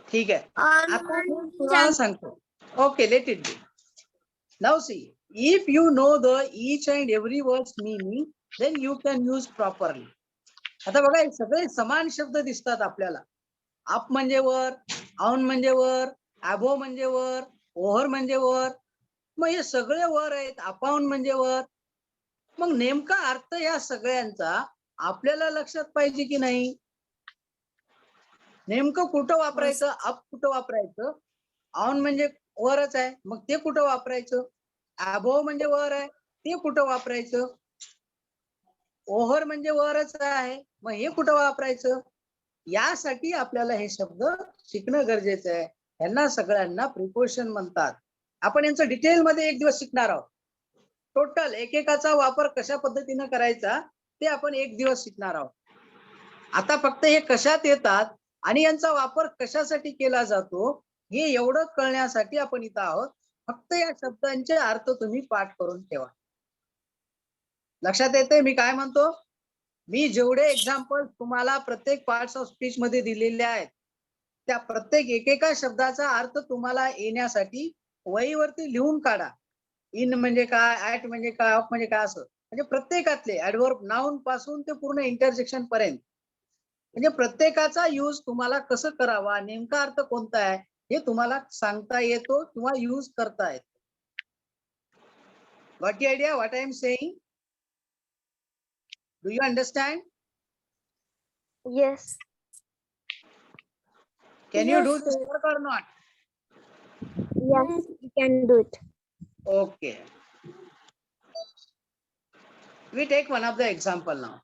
[SPEAKER 5] ठीक आहे. आता मी तुम्हाला सांगतो. Okay, let it be. Now see, if you know the each and every words meaning, then you can use properly. आता बघा, हे सगळे समान शब्द दिसतात आपल्याला. अप म्हणजे वर, ऑन म्हणजे वर, अबो म्हणजे वर, ओव्हर म्हणजे वर. मग हे सगळे वर आहेत. अपॉन म्हणजे वर. मग नेमका अर्थ या सगळ्यांचा आपल्याला लक्षात पाहिजे की नाही? नेमकं कुठं वापरायचं? अप कुठं वापरायचं? ऑन म्हणजे वरच आहे, मग ते कुठं वापरायचं? अबोव म्हणजे वर आहे, ते कुठं वापरायचं? ओव्हर म्हणजे वरच आहे, मग हे कुठं वापरायचं? यासाठी आपल्याला हे शब्द शिकणं गरजेचं आहे. यांना सगळ्यांना प्रिपोजिशन म्हणतात. आपण यांचं डिटेल मध्ये एक दिवस शिकणार आहोत. टोटल एकेकाचा वापर कशा पद्धतीने करायचा ते आपण एक दिवस शिकणार आहोत. आता फक्त हे कशात येतात आणि यांचा वापर कशासाठी केला जातो हे एवढं कळण्यासाठी आपण इथं आहोत. फक्त या शब्दांचे अर्थ तुम्ही पाठ करून ठेवा. लक्षात येते मी काय म्हणतो? मी जेवढे एक्झाम्पल तुम्हाला प्रत्येक पार्ट्स ऑफ स्पीच मध्ये दिलेले आहेत, त्या प्रत्येक एकेका शब्दाचा अर्थ तुम्हाला येण्यासाठी वहीवरती लिहून काढा. इन म्हणजे काय, ऍट म्हणजे काय, ऑफ म्हणजे काय, असं. म्हणजे प्रत्येकातले ऍडव्हर्ब, नाउन पासून ते पूर्ण इंटरजेक्शन पर्यंत, म्हणजे प्रत्येकाचा यूज तुम्हाला कसं करावा, नेमका अर्थ कोणता आहे हे तुम्हाला सांगता येतो किंवा यूज करता येतो. Got the idea what I am saying? Do you understand?
[SPEAKER 6] Yes.
[SPEAKER 5] Can you do this work or not?
[SPEAKER 6] Yes, you can do it.
[SPEAKER 5] Okay. We take one of the example now.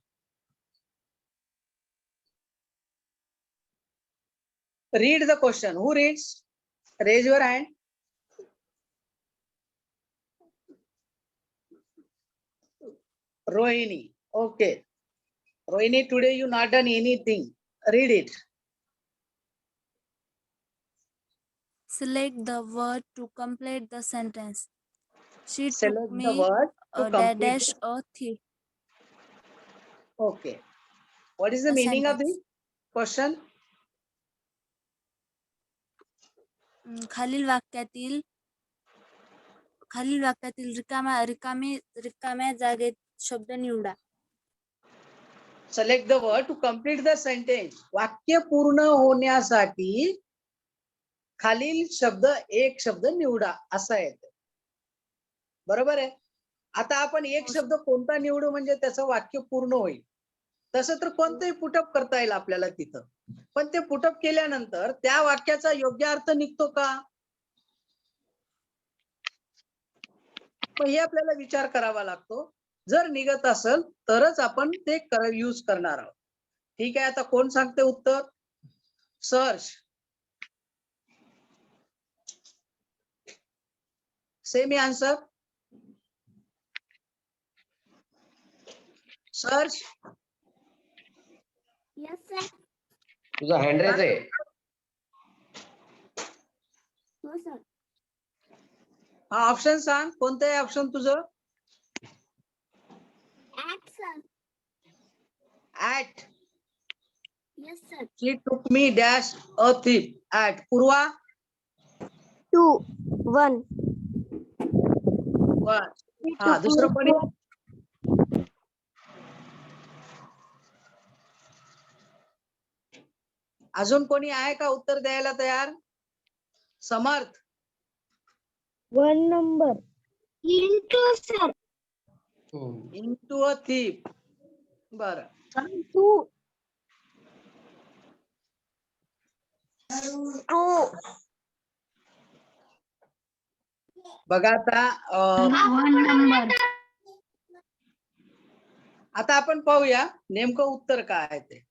[SPEAKER 5] Read the question. Who reads? Raise your hand. Rohini. Okay. Rohini, today you not done anything. Read it.
[SPEAKER 7] Select the word to complete the sentence. She took
[SPEAKER 5] Select the
[SPEAKER 7] me
[SPEAKER 5] word to
[SPEAKER 7] a
[SPEAKER 5] complete.
[SPEAKER 7] dash a thief.
[SPEAKER 5] Okay. What is the
[SPEAKER 7] A
[SPEAKER 5] meaning of
[SPEAKER 7] sentence.
[SPEAKER 5] this question?
[SPEAKER 7] खालील वाक्यातील रिकाम्या जागेत शब्द निवडा.
[SPEAKER 5] Select the word to complete the sentence. वाक्य पूर्ण होण्यासाठी खालील शब्द एक शब्द निवडा असं आहे ते. बरोबर आहे. आता आपण एक
[SPEAKER 7] हो,
[SPEAKER 5] शब्द कोणता निवडू म्हणजे त्याचं वाक्य पूर्ण होईल. तसं तर कोणतंही पुटअप करता येईल आपल्याला तिथं, पण ते पुटअप केल्यानंतर त्या वाक्याचा योग्य अर्थ निघतो का, मग हे आपल्याला विचार करावा लागतो. जर निघत असेल तरच आपण ते यूज करणार आहोत. ठीक आहे. आता कोण सांगते उत्तर? Search. Same answer. Search.
[SPEAKER 6] Yes, sir.
[SPEAKER 2] तुझा हँड रेज आहे.
[SPEAKER 6] No, sir.
[SPEAKER 5] हा ऑप्शन सांग, कोणतं आहे ऑप्शन तुझं?
[SPEAKER 6] At, sir.
[SPEAKER 5] At.
[SPEAKER 6] Yes, sir.
[SPEAKER 5] She took me dash a thief. At. पूर्वा.
[SPEAKER 6] 2, 1.
[SPEAKER 5] हा दुसरं कोणी? अजून कोणी आहे का उत्तर द्यायला तयार? समर्थ.
[SPEAKER 6] 1 number. Into, sir.
[SPEAKER 5] Into a thief. बरं.
[SPEAKER 6] 2. 2.
[SPEAKER 5] बघा आता
[SPEAKER 6] 1 number.
[SPEAKER 5] आता आपण पाहूया नेमकं उत्तर काय आहे ते.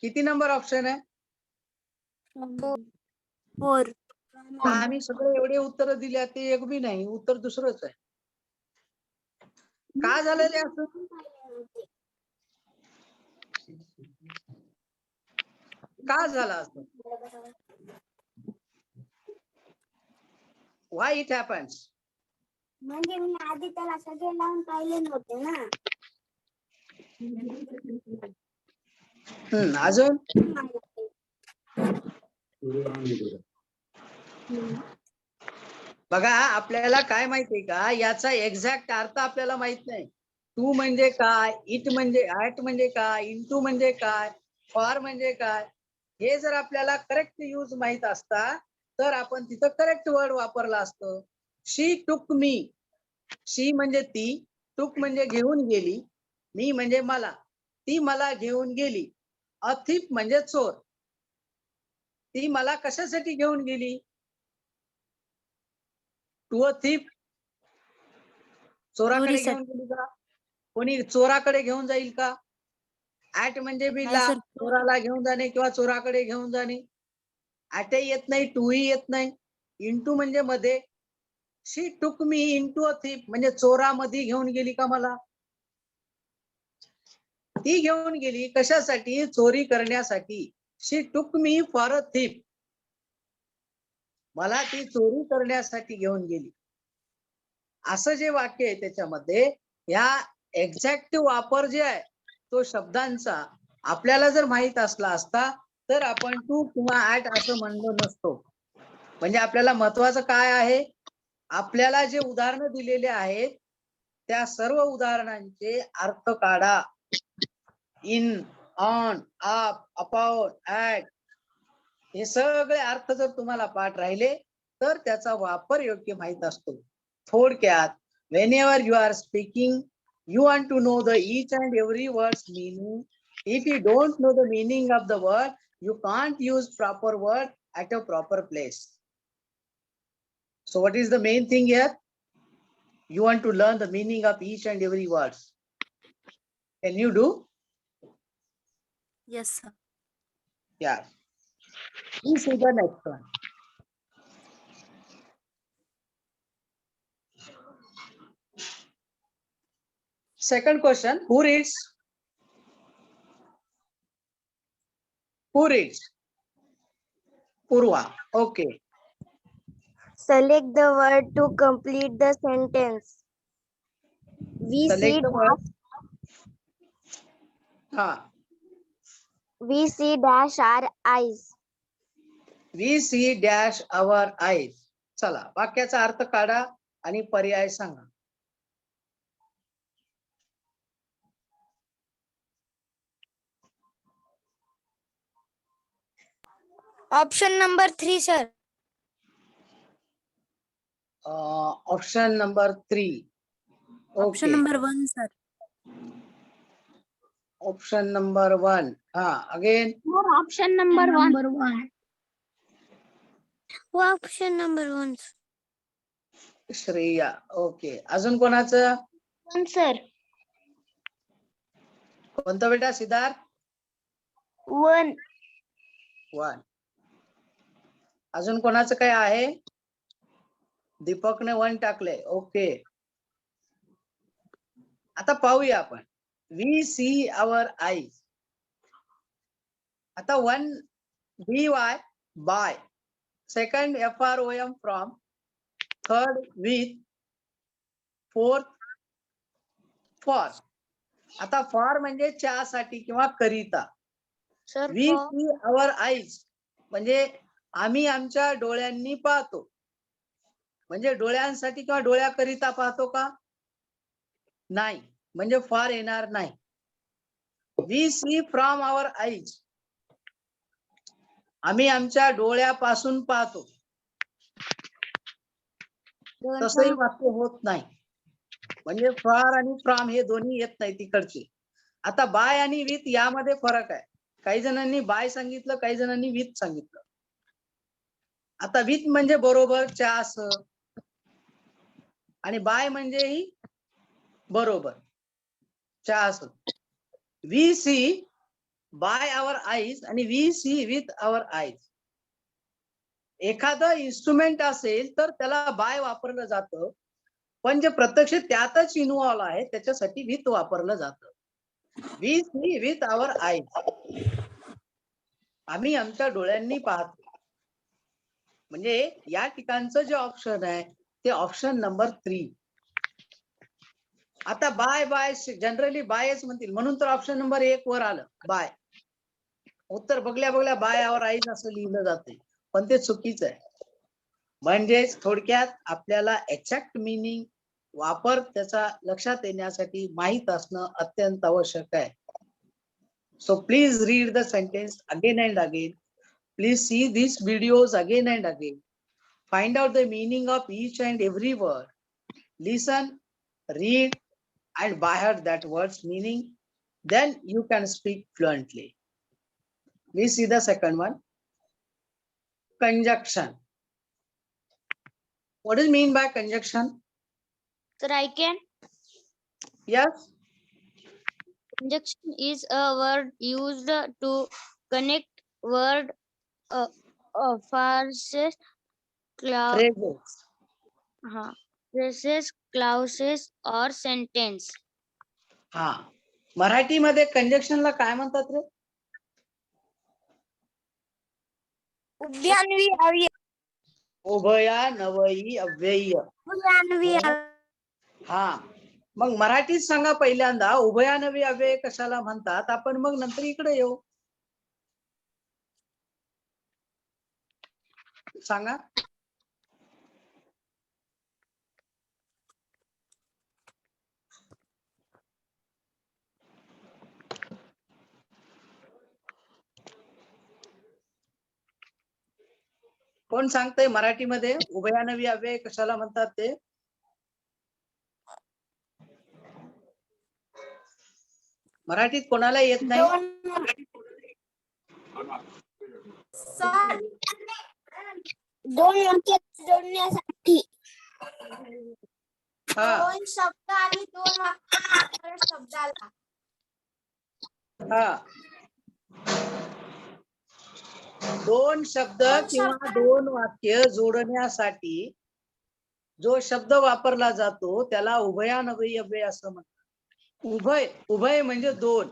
[SPEAKER 5] किती नंबर ऑप्शन आहे?
[SPEAKER 7] 4.
[SPEAKER 5] आम्ही सगळे एवढे उत्तर दिले ते एक बी नाही, उत्तर दुसरंच आहे. का झालं रे असं? का झालं असं? Why it happens?
[SPEAKER 6] म्हणजे मी आधी त्याला सगळे लावून पाहिले नव्हते ना.
[SPEAKER 5] अजून बघा आपल्याला काय माहितीये का, याचा एक्झॅक्ट अर्थ आपल्याला माहित नाही. टू म्हणजे काय, इट म्हणजे ऍट म्हणजे काय, इनटू म्हणजे काय, फॉर म्हणजे काय, हे जर आपल्याला करेक्ट यूज माहित असता तर आपण तिथं करेक्ट वर्ड वापरला असतो. शी टुक मी. शी म्हणजे ती, टुक म्हणजे घेऊन गेली, मी म्हणजे मला, ती मला घेऊन गेली. अ थिफ म्हणजे चोर. ती मला कशासाठी घेऊन गेली? To a thief. चोराकडे घेऊन गेली का? कोणी चोराकडे घेऊन जाईल का? ऍट म्हणजे बिला चोराला घेऊन जाणे किंवा चोराकडे घेऊन जाणे. ऍटही येत नाही, टूही येत नाही. इंटू म्हणजे मध्ये. She took me into a thief म्हणजे चोरामध्ये घेऊन गेली का मला? ती घेऊन गेली कशासाठी? चोरी करण्यासाठी. She took me for a thief. मला ती चोरी करण्यासाठी घेऊन गेली. असं जे वाक्य आहे त्याच्यामध्ये या एक्झॅक्ट वापर जे आहे तो शब्दांचा आपल्याला जर माहित असला असता तर आपण टू किंवा ऍट असं म्हणलो नसतो. म्हणजे आपल्याला महत्वाचं काय आहे, आपल्याला जे उदाहरणं दिलेले आहेत त्या सर्व उदाहरणांचे अर्थ काढा. In, on, up, upon, at हे सगळे अर्थ जर तुम्हाला पाठ राहिले तर त्याचा वापर योग्य माहित असतो. थोडक्यात whenever you are speaking you want to know the each and every word's meaning. If you don't know the meaning of the word you can't use proper word at a proper place. So what is the main thing here? You want to learn the meaning of each and every word. Can you do?
[SPEAKER 7] Yes, sir.
[SPEAKER 5] Yeah. Please see the next one. Second question, who reads? Who reads? Purva. Okay.
[SPEAKER 6] Select the word to complete the sentence. We see
[SPEAKER 5] Select the word.
[SPEAKER 6] dash our eyes.
[SPEAKER 5] We see dash our eyes. चला वाक्याचा अर्थ काढा आणि पर्याय सांगा.
[SPEAKER 4] Option number 3, sir.
[SPEAKER 5] Option number 3.
[SPEAKER 7] Option
[SPEAKER 5] Okay.
[SPEAKER 7] number 1, sir.
[SPEAKER 5] Option number 1. Again.
[SPEAKER 6] Option number 1.
[SPEAKER 4] Option number 1.
[SPEAKER 5] Shreya. Okay. अजून कोणाचं?
[SPEAKER 6] Sir.
[SPEAKER 5] कोणतं बेटा? सिद्धार्थ.
[SPEAKER 6] 1.
[SPEAKER 5] 1. अजून कोणाचं काय आहे? दीपकने 1 टाकले. ओके. आता पाहूया आपण. We see our eyes. आता 1 by, by. Second from, from. Third with. Fourth for. आता for म्हणजे च्यासाठी किंवा करिता.
[SPEAKER 6] Sir,
[SPEAKER 5] We see our eyes म्हणजे आम्ही आमच्या डोळ्यांनी पाहतो. म्हणजे डोळ्यांसाठी किंवा डोळ्याकरिता पाहतो का? नाही. म्हणजे फार येणार नाही. We see from our eyes. आम्ही आमच्या डोळ्यापासून पाहतो. तसंही वाक्य होत नाही. म्हणजे फार आणि फ्रॉम हे दोन्ही येत नाही तिकडचे. आता बाय आणि विथ यामध्ये फरक आहे. काही जणांनी बाय सांगितलं, काही जणांनी विथ सांगितलं. आता विथ म्हणजे बरोबर च्या असं आणि बाय म्हणजे ही बरोबर च्या असं. We see by our eyes आणि we see with our eyes. एखादं इन्स्ट्रुमेंट असेल तर त्याला बाय वापरलं जातं, पण जे प्रत्यक्ष त्यातच इन्व्हॉल्व आहे त्याच्यासाठी विथ वापरलं जातं. We see with our eyes. आम्ही आमच्या डोळ्यांनी पाहतो. म्हणजे या ठिकाणचं जे ऑप्शन आहे ते ऑप्शन नंबर 3. आता बाय बाय जनरली बायच म्हणतील म्हणून तर ऑप्शन नंबर 1 वर आलं बाय. उत्तर बघल्या बघल्या बाय आवर आईज असं लिहिलं जाते, पण ते चुकीचं आहे. म्हणजेच थोडक्यात आपल्याला एक्झॅक्ट मिनिंग वापर त्याचा लक्षात येण्यासाठी माहित असणं अत्यंत आवश्यक आहे. So please read the sentence again and again. Please see these videos again and again. Find out the meaning of each and every word. Listen, read, and by heart that word's meaning. Then you can speak fluently. Please see the second one. Conjunction. What does it mean by conjunction?
[SPEAKER 3] Sir, I can.
[SPEAKER 5] Yes.
[SPEAKER 3] Conjunction is a word used to connect word, phrases,
[SPEAKER 5] Phrases.
[SPEAKER 3] phrases, clauses, or sentence.
[SPEAKER 5] हा. मराठीमध्ये कंजक्शनला काय म्हणतात रे?
[SPEAKER 4] उभयान्वी अव्यय.
[SPEAKER 5] उभयान्वयी अव्ययी.
[SPEAKER 4] उभयान्वी
[SPEAKER 5] हा. मग मराठीत सांगा पहिल्यांदा उभयान्वयी अव्यय कशाला म्हणतात, आपण मग नंतर इकडे येऊ. सांगा. कोण सांगतंय मराठीमध्ये उभयान्वयी अव्यय कशाला म्हणतात ते? मराठीत कोणाला येत नाही?
[SPEAKER 4] दोन वाक्य जोडण्यासाठी.
[SPEAKER 5] हा.
[SPEAKER 4] शब्द आणि 2 वाक्य शब्दाला.
[SPEAKER 5] हा. 2 शब्द किंवा 2 वाक्य जोडण्यासाठी जो शब्द वापरला जातो त्याला उभयान्वयी अव्यय असं म्हणतात. उभय उभय म्हणजे दोन.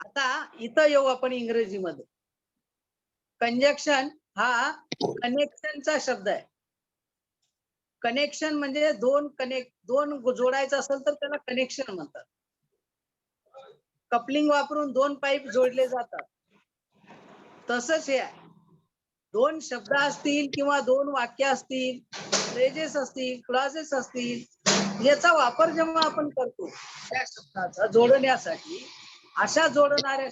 [SPEAKER 5] आता इथं येऊ आपण इंग्रजीमध्ये. कंजक्शन हा कनेक्शनचा शब्द आहे. कनेक्शन म्हणजे दोन जोडायचं असेल तर त्याला कनेक्शन म्हणतात. कपलिंग वापरून दोन पाईप जोडले जातात. तसंच हे आहे. दोन शब्द असतील किंवा दोन वाक्य असतील, फ्रेजेस असतील, क्लॉजेस असतील, याचा वापर जेव्हा आपण करतो त्या शब्दाचा जोडण्यासाठी, अशा जोडणाऱ्या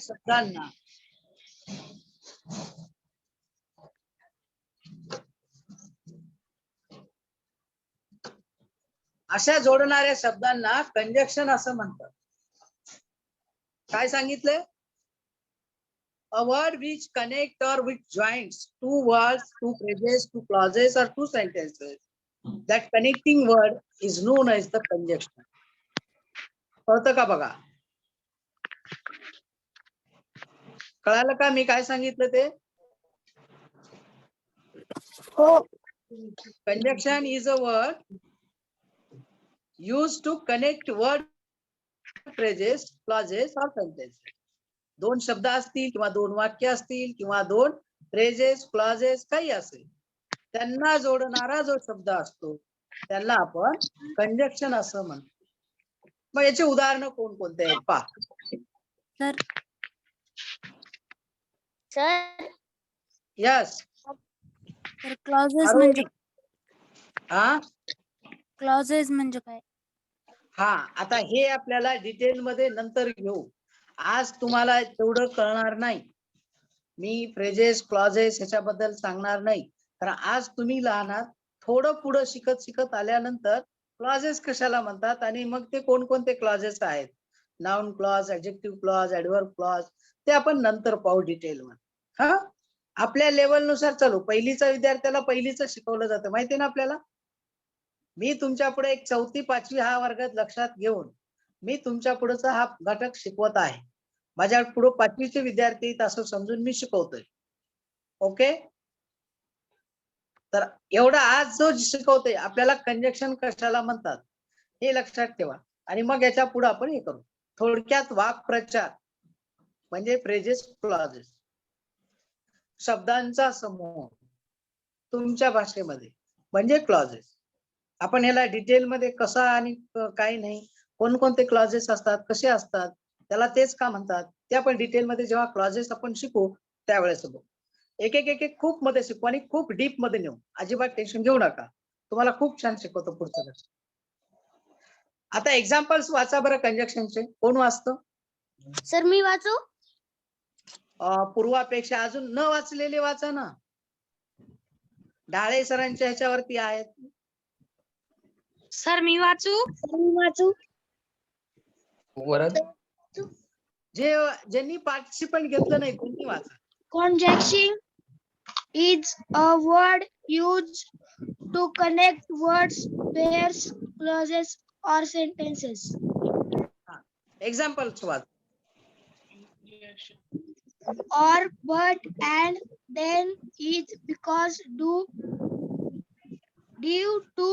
[SPEAKER 5] शब्दांना कंजक्शन असं म्हणतात. काय सांगितलंय? A word which connect or which joins two words, two phrases, two clauses or two sentences. That connecting word is known as the conjunction. कळतं का बघा? कळालं का मी काय सांगितलं ते? Conjunction is a word used to connect word, phrases, clauses or sentences. दोन शब्द असतील किंवा दोन वाक्य असतील किंवा दोन फ्रेजेस, क्लॉजेस काही असेल, त्यांना जोडणारा जो शब्द असतो त्याला आपण कंजक्शन असं म्हणतो. मग याचे उदाहरण कोणकोणते आहेत पहा.
[SPEAKER 7] Sir
[SPEAKER 3] Sir,
[SPEAKER 5] yes.
[SPEAKER 7] तर क्लॉजेस म्हणजे
[SPEAKER 5] हा
[SPEAKER 7] क्लॉजेस म्हणजे काय?
[SPEAKER 5] हा आता हे आपल्याला डिटेल मध्ये नंतर घेऊ. आज तुम्हाला तेवढं कळणार नाही. मी फ्रेजेस, क्लॉजेस ह्याच्याबद्दल सांगणार नाही, कारण आज तुम्ही लहान आहात. थोडं पुढं शिकत आल्यानंतर क्लॉजेस कशाला म्हणतात आणि मग ते कोणकोणते क्लॉजेस आहेत, noun clause, adjective clause, adverb clause, ते आपण नंतर पाहू डिटेल मध्ये. हा आपल्या लेवल नुसार चालू. पहिलीच्या विद्यार्थ्याला पहिलीच शिकवलं जातं, माहिती ना आपल्याला. मी तुमच्या पुढे एक 4थी 5वी हा वर्गात लक्षात घेऊन मी तुमच्या पुढचा हा घटक शिकवत आहे. माझ्या पुढे 5वीचे विद्यार्थी असं समजून मी शिकवतोय. ओके. तर एवढा आज जो शिकवतोय आपल्याला कंजक्शन कशाला म्हणतात हे लक्षात ठेवा, आणि मग याच्या पुढे आपण हे करू. थोडक्यात वाक्प्रचार म्हणजे फ्रेजेस, क्लॉजेस, शब्दांचा समूह तुमच्या भाषेमध्ये म्हणजे क्लॉजेस. आपण याला डिटेल मध्ये कसा आणि काही नाही, कोणकोणते क्लॉजेस असतात, कसे असतात, त्याला तेच का म्हणतात, ते आपण डिटेल मध्ये जेव्हा क्लॉजेस आपण शिकू त्यावेळेस बघू. एक एक एक एक खूप मध्ये शिकू आणि खूप डीप मध्ये नेऊ. अजिबात टेन्शन घेऊ नका, तुम्हाला खूप छान शिकवतो पुढचं. आता एक्झाम्पल्स वाचा बरं कंजक्शनचे. कोण वाचतं?
[SPEAKER 6] सर मी वाचू?
[SPEAKER 5] पूर्वापेक्षा अजून न वाचलेले वाचा ना. ढाळे सरांच्या ह्याच्यावरती आहेत.
[SPEAKER 6] सर मी वाचू?
[SPEAKER 2] वरद
[SPEAKER 5] ज्यांनी पार्टिसिपंट घेतलं नाही कोणी वाचा.
[SPEAKER 6] Conjunction is a word used to connect words, pairs, clauses, or sentences.
[SPEAKER 5] Examples वाच.
[SPEAKER 6] Or, but, and, then, is, because, due to,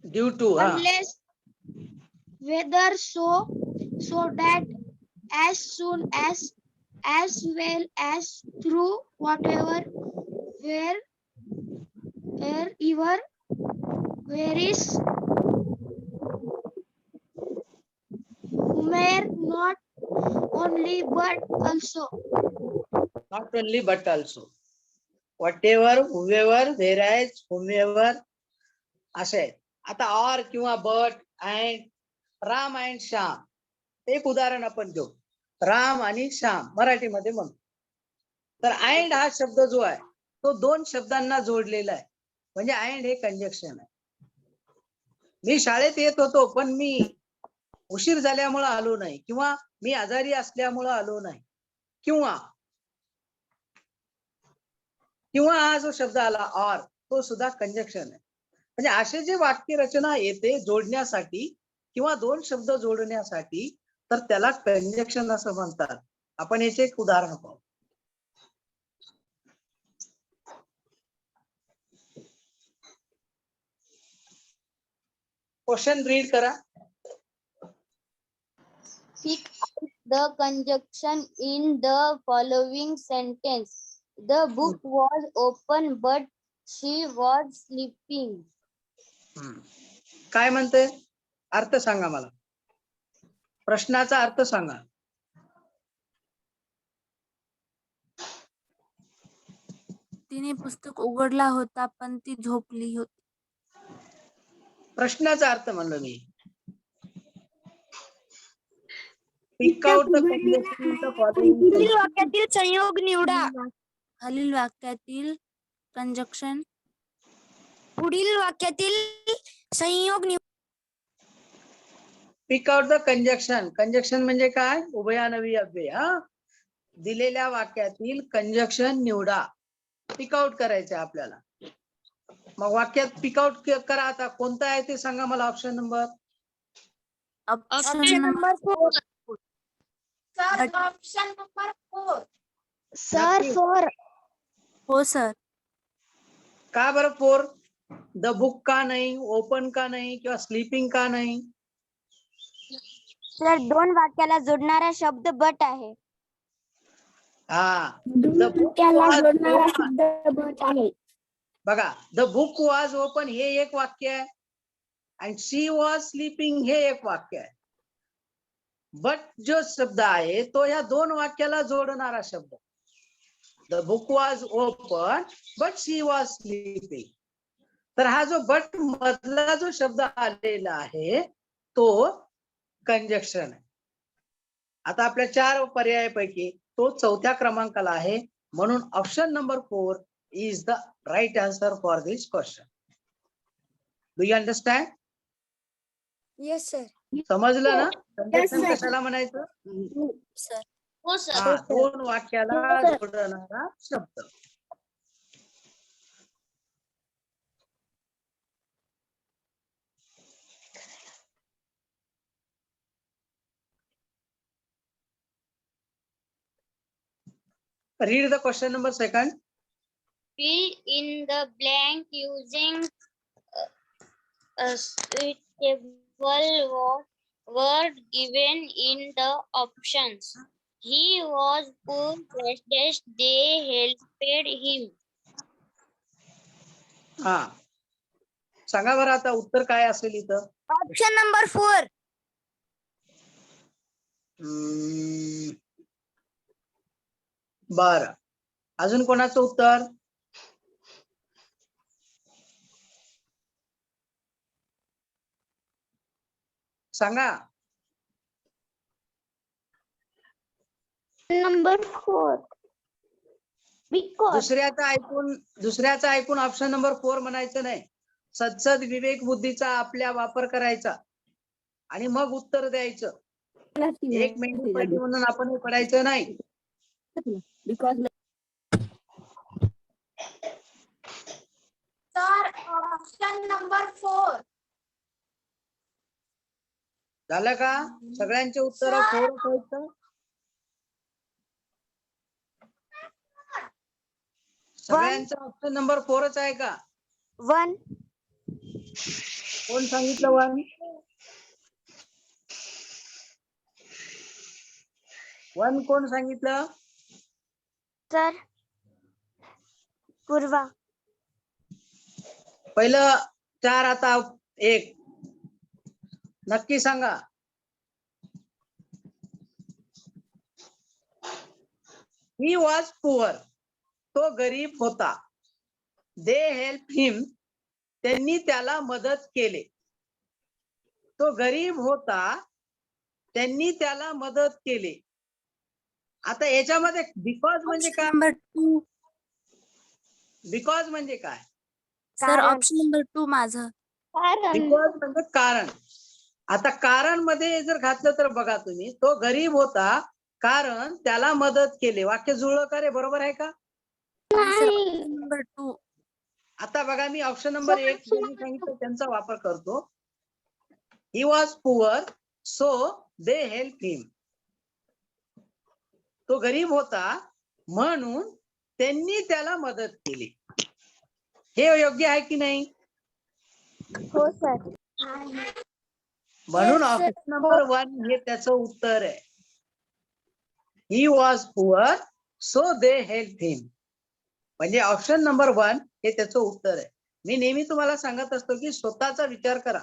[SPEAKER 5] due to.
[SPEAKER 6] unless, whether, so that, as soon as well as, through, whatever, wherever, where is, where, not only but also.
[SPEAKER 5] Not only but also. Whatever, whoever, whereas, whomever असे आहेत. आता और किंवा but, and, Ram and Shyam, एक उदाहरण आपण घेऊ. राम आणि श्याम मराठीमध्ये म्हणतो. तर अँड हा शब्द जो आहे तो दोन शब्दांना जोडलेला आहे, म्हणजे अँड हे कंजक्शन आहे. मी शाळेत येत होतो पण मी उशीर झाल्यामुळे आलो नाही, किंवा मी आजारी असल्यामुळे आलो नाही, किंवा हा जो शब्द आला और, तो सुद्धा कंजक्शन आहे. म्हणजे असे जे वाक्य रचना येते जोडण्यासाठी किंवा दोन शब्द जोडण्यासाठी, तर त्याला कंजक्शन असं म्हणतात. आपण याचे एक उदाहरण पाहू. क्वेश्चन रीड करा.
[SPEAKER 3] the conjunction in the following sentence. The book was open, but she was sleeping.
[SPEAKER 5] काय म्हणते? अर्थ सांगा मला. प्रश्नाचा अर्थ सांगा.
[SPEAKER 7] तिने पुस्तक उघडला होता पण ती झोपली होती.
[SPEAKER 5] प्रश्नाचा अर्थ म्हणलं मी. Pick out the conjunction in the following
[SPEAKER 4] पुढील
[SPEAKER 5] sentence.
[SPEAKER 4] वाक्यातील संयोग निवडा.
[SPEAKER 7] खालील वाक्यातील कंजक्शन
[SPEAKER 4] पुढील वाक्यातील संयोग निवडा.
[SPEAKER 5] Pick out the conjunction. Conjunction म्हणजे काय? उभयान्वयी अव्यय. हा, दिलेल्या वाक्यातील कंजक्शन निवडा. पिक आउट करायचे आपल्याला. मग वाक्यात पिक आउट करा. आता कोणतं आहे ते सांगा मला. Option number
[SPEAKER 7] option
[SPEAKER 4] Option
[SPEAKER 7] number
[SPEAKER 4] number 4. Sir,
[SPEAKER 5] नक्की.
[SPEAKER 4] 4.
[SPEAKER 7] हो सर.
[SPEAKER 5] का बरं 4? द बुक का नाही, ओपन का नाही किंवा स्लीपिंग का नाही?
[SPEAKER 6] सर 2 वाक्याला जोडणारा शब्द बट आहे.
[SPEAKER 5] हा,
[SPEAKER 4] त्याला जोडणारा शब्द बट आहे.
[SPEAKER 5] बघा, द बुक वॉज ओपन हे एक वाक्य आहे आणि शी वॉज स्लीपिंग हे एक वाक्य आहे. बट जो शब्द आहे तो या 2 वाक्याला जोडणारा शब्द. The book was open but she was sleeping. तर हा जो बट मधला जो शब्द आलेला आहे तो कंजक्शन आहे. आता आपल्या 4 पर्यायापैकी तो 4थ्या क्रमांकाला आहे. म्हणून option number 4 is the right answer for this question. Do you understand?
[SPEAKER 4] Yes, sir.
[SPEAKER 5] समजलं ना?
[SPEAKER 4] Yes,
[SPEAKER 5] conjunction
[SPEAKER 4] sir.
[SPEAKER 5] कशाला म्हणायचं?
[SPEAKER 7] सर.
[SPEAKER 3] हो sir.
[SPEAKER 5] हा, 2 वाक्याला जोडणारा शब्द. Read the question number 2.
[SPEAKER 3] Fill in the blank using a suitable word given in the options. He was poor, dash, they helped him.
[SPEAKER 5] हा, सांगा बरं आता उत्तर काय असेल इथं?
[SPEAKER 4] Option number 4.
[SPEAKER 5] बरं, अजून कोणाचं उत्तर? सांगा.
[SPEAKER 6] Number 4. Because
[SPEAKER 5] दुसऱ्याचा ऐकून ऑप्शन नंबर 4 म्हणायचं नाही. सद्सद विवेक बुद्धीचा आपल्या वापर करायचा आणि मग उत्तर द्यायचं. 1 मिनिट पाहिजे म्हणून आपण हे पडायचं नाही.
[SPEAKER 6] sir, option number 4.
[SPEAKER 5] झालं का? सगळ्यांचे उत्तर 4 आहेत. सगळ्यांचं ऑप्शन नंबर 4च आहे का?
[SPEAKER 6] 1.
[SPEAKER 5] कोण सांगितलं 1? 1 कोण सांगितलं?
[SPEAKER 6] Sir, पूर्वा.
[SPEAKER 5] पहिलं 4 आता 1. नक्की सांगा. He was poor. तो गरीब होता. They helped him. त्यांनी त्याला मदत केले. तो गरीब होता. त्यांनी त्याला मदत केले. आता याच्यामध्ये बिकॉज म्हणजे काय?
[SPEAKER 7] नंबर 2.
[SPEAKER 5] बिकॉज म्हणजे काय?
[SPEAKER 7] सर ऑप्शन नंबर 2 माझं.
[SPEAKER 5] बिकॉज म्हणजे कारण. आता कारण मध्ये जर घातलं तर बघा तुम्ही, तो गरीब होता कारण त्याला मदत केले. वाक्य जुळलं का रे? बरोबर आहे का?
[SPEAKER 7] नंबर 2.
[SPEAKER 5] आता बघा, मी ऑप्शन नंबर 1 सांगितलं त्यांचा वापर करतो. He was poor so they help him. तो गरीब होता म्हणून त्यांनी त्याला मदत केली. हे योग्य आहे की नाही?
[SPEAKER 6] हो सर.
[SPEAKER 5] म्हणून ऑप्शन नंबर 1 हे त्याचं उत्तर आहे. He was poor so they help him. म्हणजे ऑप्शन नंबर 1 हे त्याचं उत्तर आहे. मी नेहमी तुम्हाला सांगत असतो की स्वतःचा विचार करा.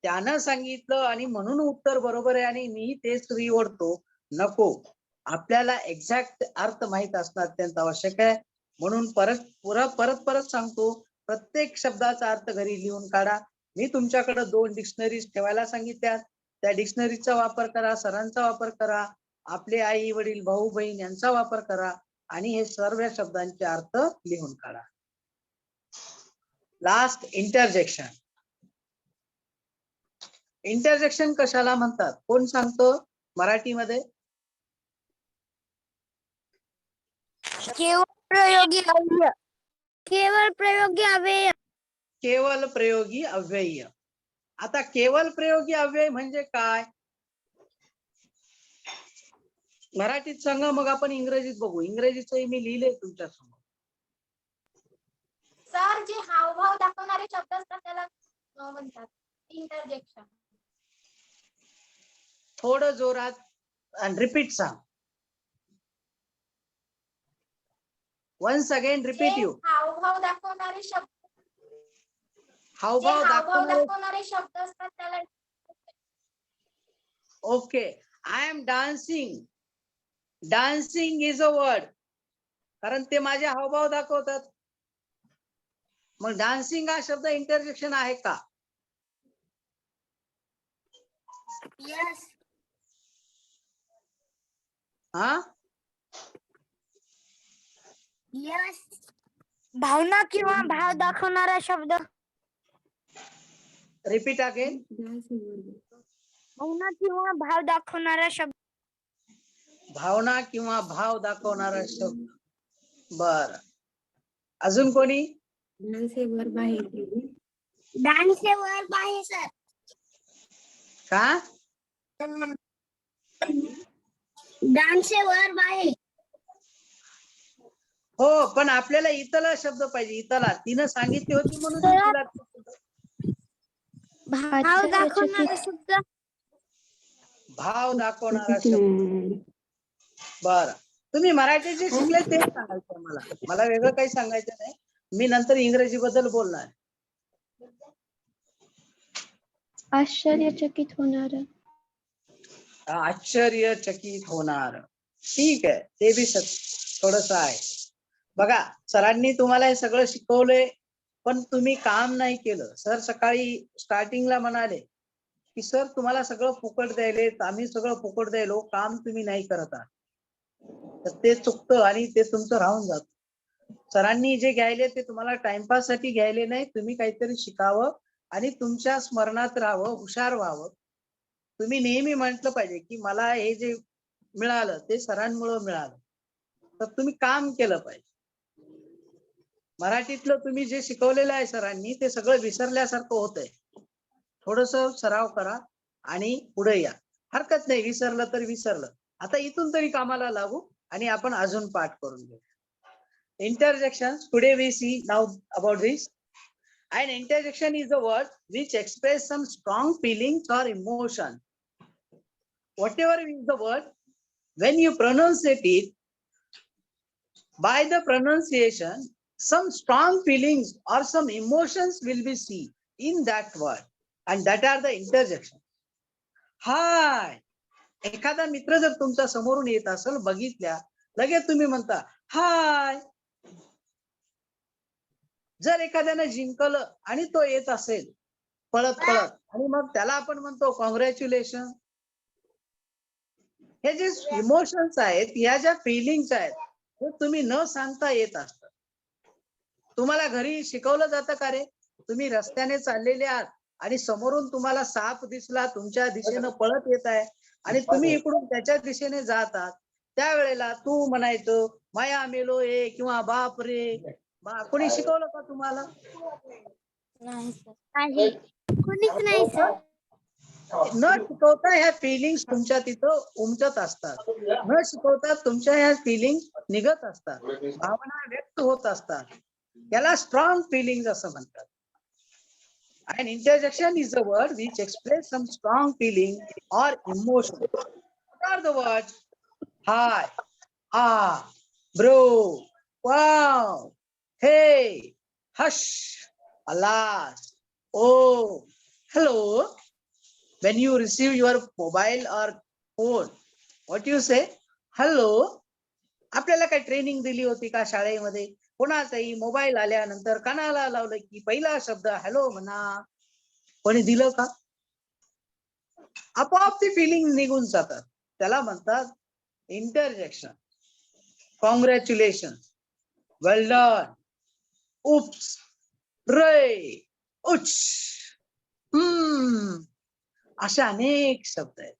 [SPEAKER 5] त्यानं सांगितलं आणि म्हणून उत्तर बरोबर आहे आणि मी तेच ओढतो, नको. आपल्याला एक्झॅक्ट अर्थ माहित असणं अत्यंत आवश्यक आहे. म्हणून परत सांगतो, प्रत्येक शब्दाचा अर्थ घरी लिहून काढा. मी तुमच्याकडे 2 डिक्शनरीज ठेवायला सांगितल्यात. त्या डिक्शनरीचा वापर करा, सरांचा वापर करा, आपले आई वडील भाऊ बहीण यांचा वापर करा आणि हे सर्व शब्दांचे अर्थ लिहून काढा. Last, interjection. इंटरजेक्शन कशाला म्हणतात कोण सांगतो मराठीमध्ये?
[SPEAKER 4] केवळ प्रयोगी अव्यय. केवळ प्रयोगी अव्यय.
[SPEAKER 5] केवळ प्रयोगी अव्यय. आता केवळ प्रयोगी अव्यय म्हणजे काय? मराठीत सांगा, मग आपण इंग्रजीत बघू. इंग्रजीचं मी लिहिलंय तुमच्या समोर.
[SPEAKER 8] सर, जे हावभाव दाखवणारे शब्द असतात त्याला म्हणतात इंटरजेक्शन.
[SPEAKER 5] थोडं जोरात आणि रिपीट सांग.
[SPEAKER 8] Once again repeat you. हावभाव दाखवणारे शब्द असतात त्याला.
[SPEAKER 5] Okay. I am dancing. Dancing is a word. कारण ते माझे हावभाव दाखवतात. मग डान्सिंग हा शब्द इंटरजेक्शन आहे का?
[SPEAKER 4] यस.
[SPEAKER 5] हा,
[SPEAKER 4] यस. भावना किंवा भाव दाखवणारा शब्द.
[SPEAKER 5] Repeat again.
[SPEAKER 4] भावना किंवा भाव दाखवणारा शब्द.
[SPEAKER 5] भावना किंवा भाव दाखवणारा शब्द. बर, अजून कोणी?
[SPEAKER 4] डान्सेवर बाहेर सर.
[SPEAKER 5] का?
[SPEAKER 4] डान्सेवर बाहेर.
[SPEAKER 5] हो, पण आपल्याला इतला शब्द पाहिजे. इतला तिनं सांगितली होती म्हणून मी तुला.
[SPEAKER 4] भाव दाखवणारा शब्द.
[SPEAKER 5] भाव दाखवणारा शब्द. बर, तुम्ही मराठीचे शिकले ते सांगायचं मला वेगळं काही सांगायचं नाही. मी नंतर इंग्रजी बद्दल बोलणार.
[SPEAKER 6] आश्चर्यचकित होणार.
[SPEAKER 5] आश्चर्यचकित होणार. ठीक आहे, ते बी थोडस आहे. बघा, सरांनी तुम्हाला हे सगळं शिकवलंय पण तुम्ही काम नाही केलं. सर सकाळी स्टार्टिंगला म्हणाले की सर तुम्हाला सगळं फुकट द्यायले, आम्ही सगळं फुकट द्यायलो, काम तुम्ही नाही करत आहात. तर ते चुकतं आणि ते तुमचं राहून जात. सरांनी जे घ्यायले ते तुम्हाला टाइमपास साठी घ्यायले नाही. तुम्ही काहीतरी शिकावं आणि तुमच्या स्मरणात राहावं, हुशार व्हावं. तुम्ही नेहमी म्हटलं पाहिजे की मला हे जे मिळालं ते सरांमुळे मिळालं. तर तुम्ही काम केलं पाहिजे. मराठीतलं तुम्ही जे शिकवलेलं आहे सरांनी ते सगळं विसरल्यासारखं होतंय. थोडस सराव करा आणि पुढे या. हरकत नाही, विसरलं तर विसरलं. आता इथून तरी कामाला लागू आणि आपण अजून पाठ करून घेऊ. Interjections. Today we see now about this. An interjection is a word which express some strong feelings or emotion. Whatever is the word, when you pronounce it, by the pronunciation, some strong feelings or some emotions will be seen in that word, and that are the interjections. Hi. एखादा मित्र जर तुमच्या समोरून येत असेल, बघितल्या लगेच तुम्ही म्हणता हाय. जर एखाद्याने जिंकलं आणि तो येत असेल पळत आणि मग त्याला आपण म्हणतो कॉंग्रॅच्युलेशन. हे जे इमोशन्स आहेत, या ज्या फिलिंग्स आहेत, हे तुम्ही न सांगता येत असतात. तुम्हाला घरी शिकवलं जातं का रे? तुम्ही रस्त्याने चाललेले आहात आणि समोरून तुम्हाला साप दिसला, तुमच्या दिशेनं पळत येत आहे आणि तुम्ही इकडून त्याच्या दिशेने जात आहात. त्यावेळेला तू म्हणायचं माया मेलो ए किंवा बाप रे. कोणी शिकवलं का तुम्हाला?
[SPEAKER 4] नाही सर. कोणीच नाही सर.
[SPEAKER 5] न शिकवता ह्या फिलिंग्स तुमच्या तिथं उमटत असतात. न शिकवता तुमच्या ह्या फिलिंग्स निघत असतात, भावना व्यक्त होत असतात. याला स्ट्रॉंग फिलिंग्स असं म्हणतात. An interjection is a word which expresses some strong feeling or emotion. What are the words? Hi. Bro, wow, hey, hush, alas, oh, hello. When you receive your mobile or phone, what you say? Hello. आपल्याला काय ट्रेनिंग दिली होती का शाळेमध्ये? कोणाचाही मोबाईल आल्यानंतर कानाला लावलं की पहिला शब्द हॅलो म्हणा. कोणी दिलं का? आपोआप ती फिलिंग निघून जातात. त्याला म्हणतात इंटरजेक्शन. कॉंग्रॅच्युलेशन, वेल डन, उप्स, रे, उच, अशा अनेक शब्द आहेत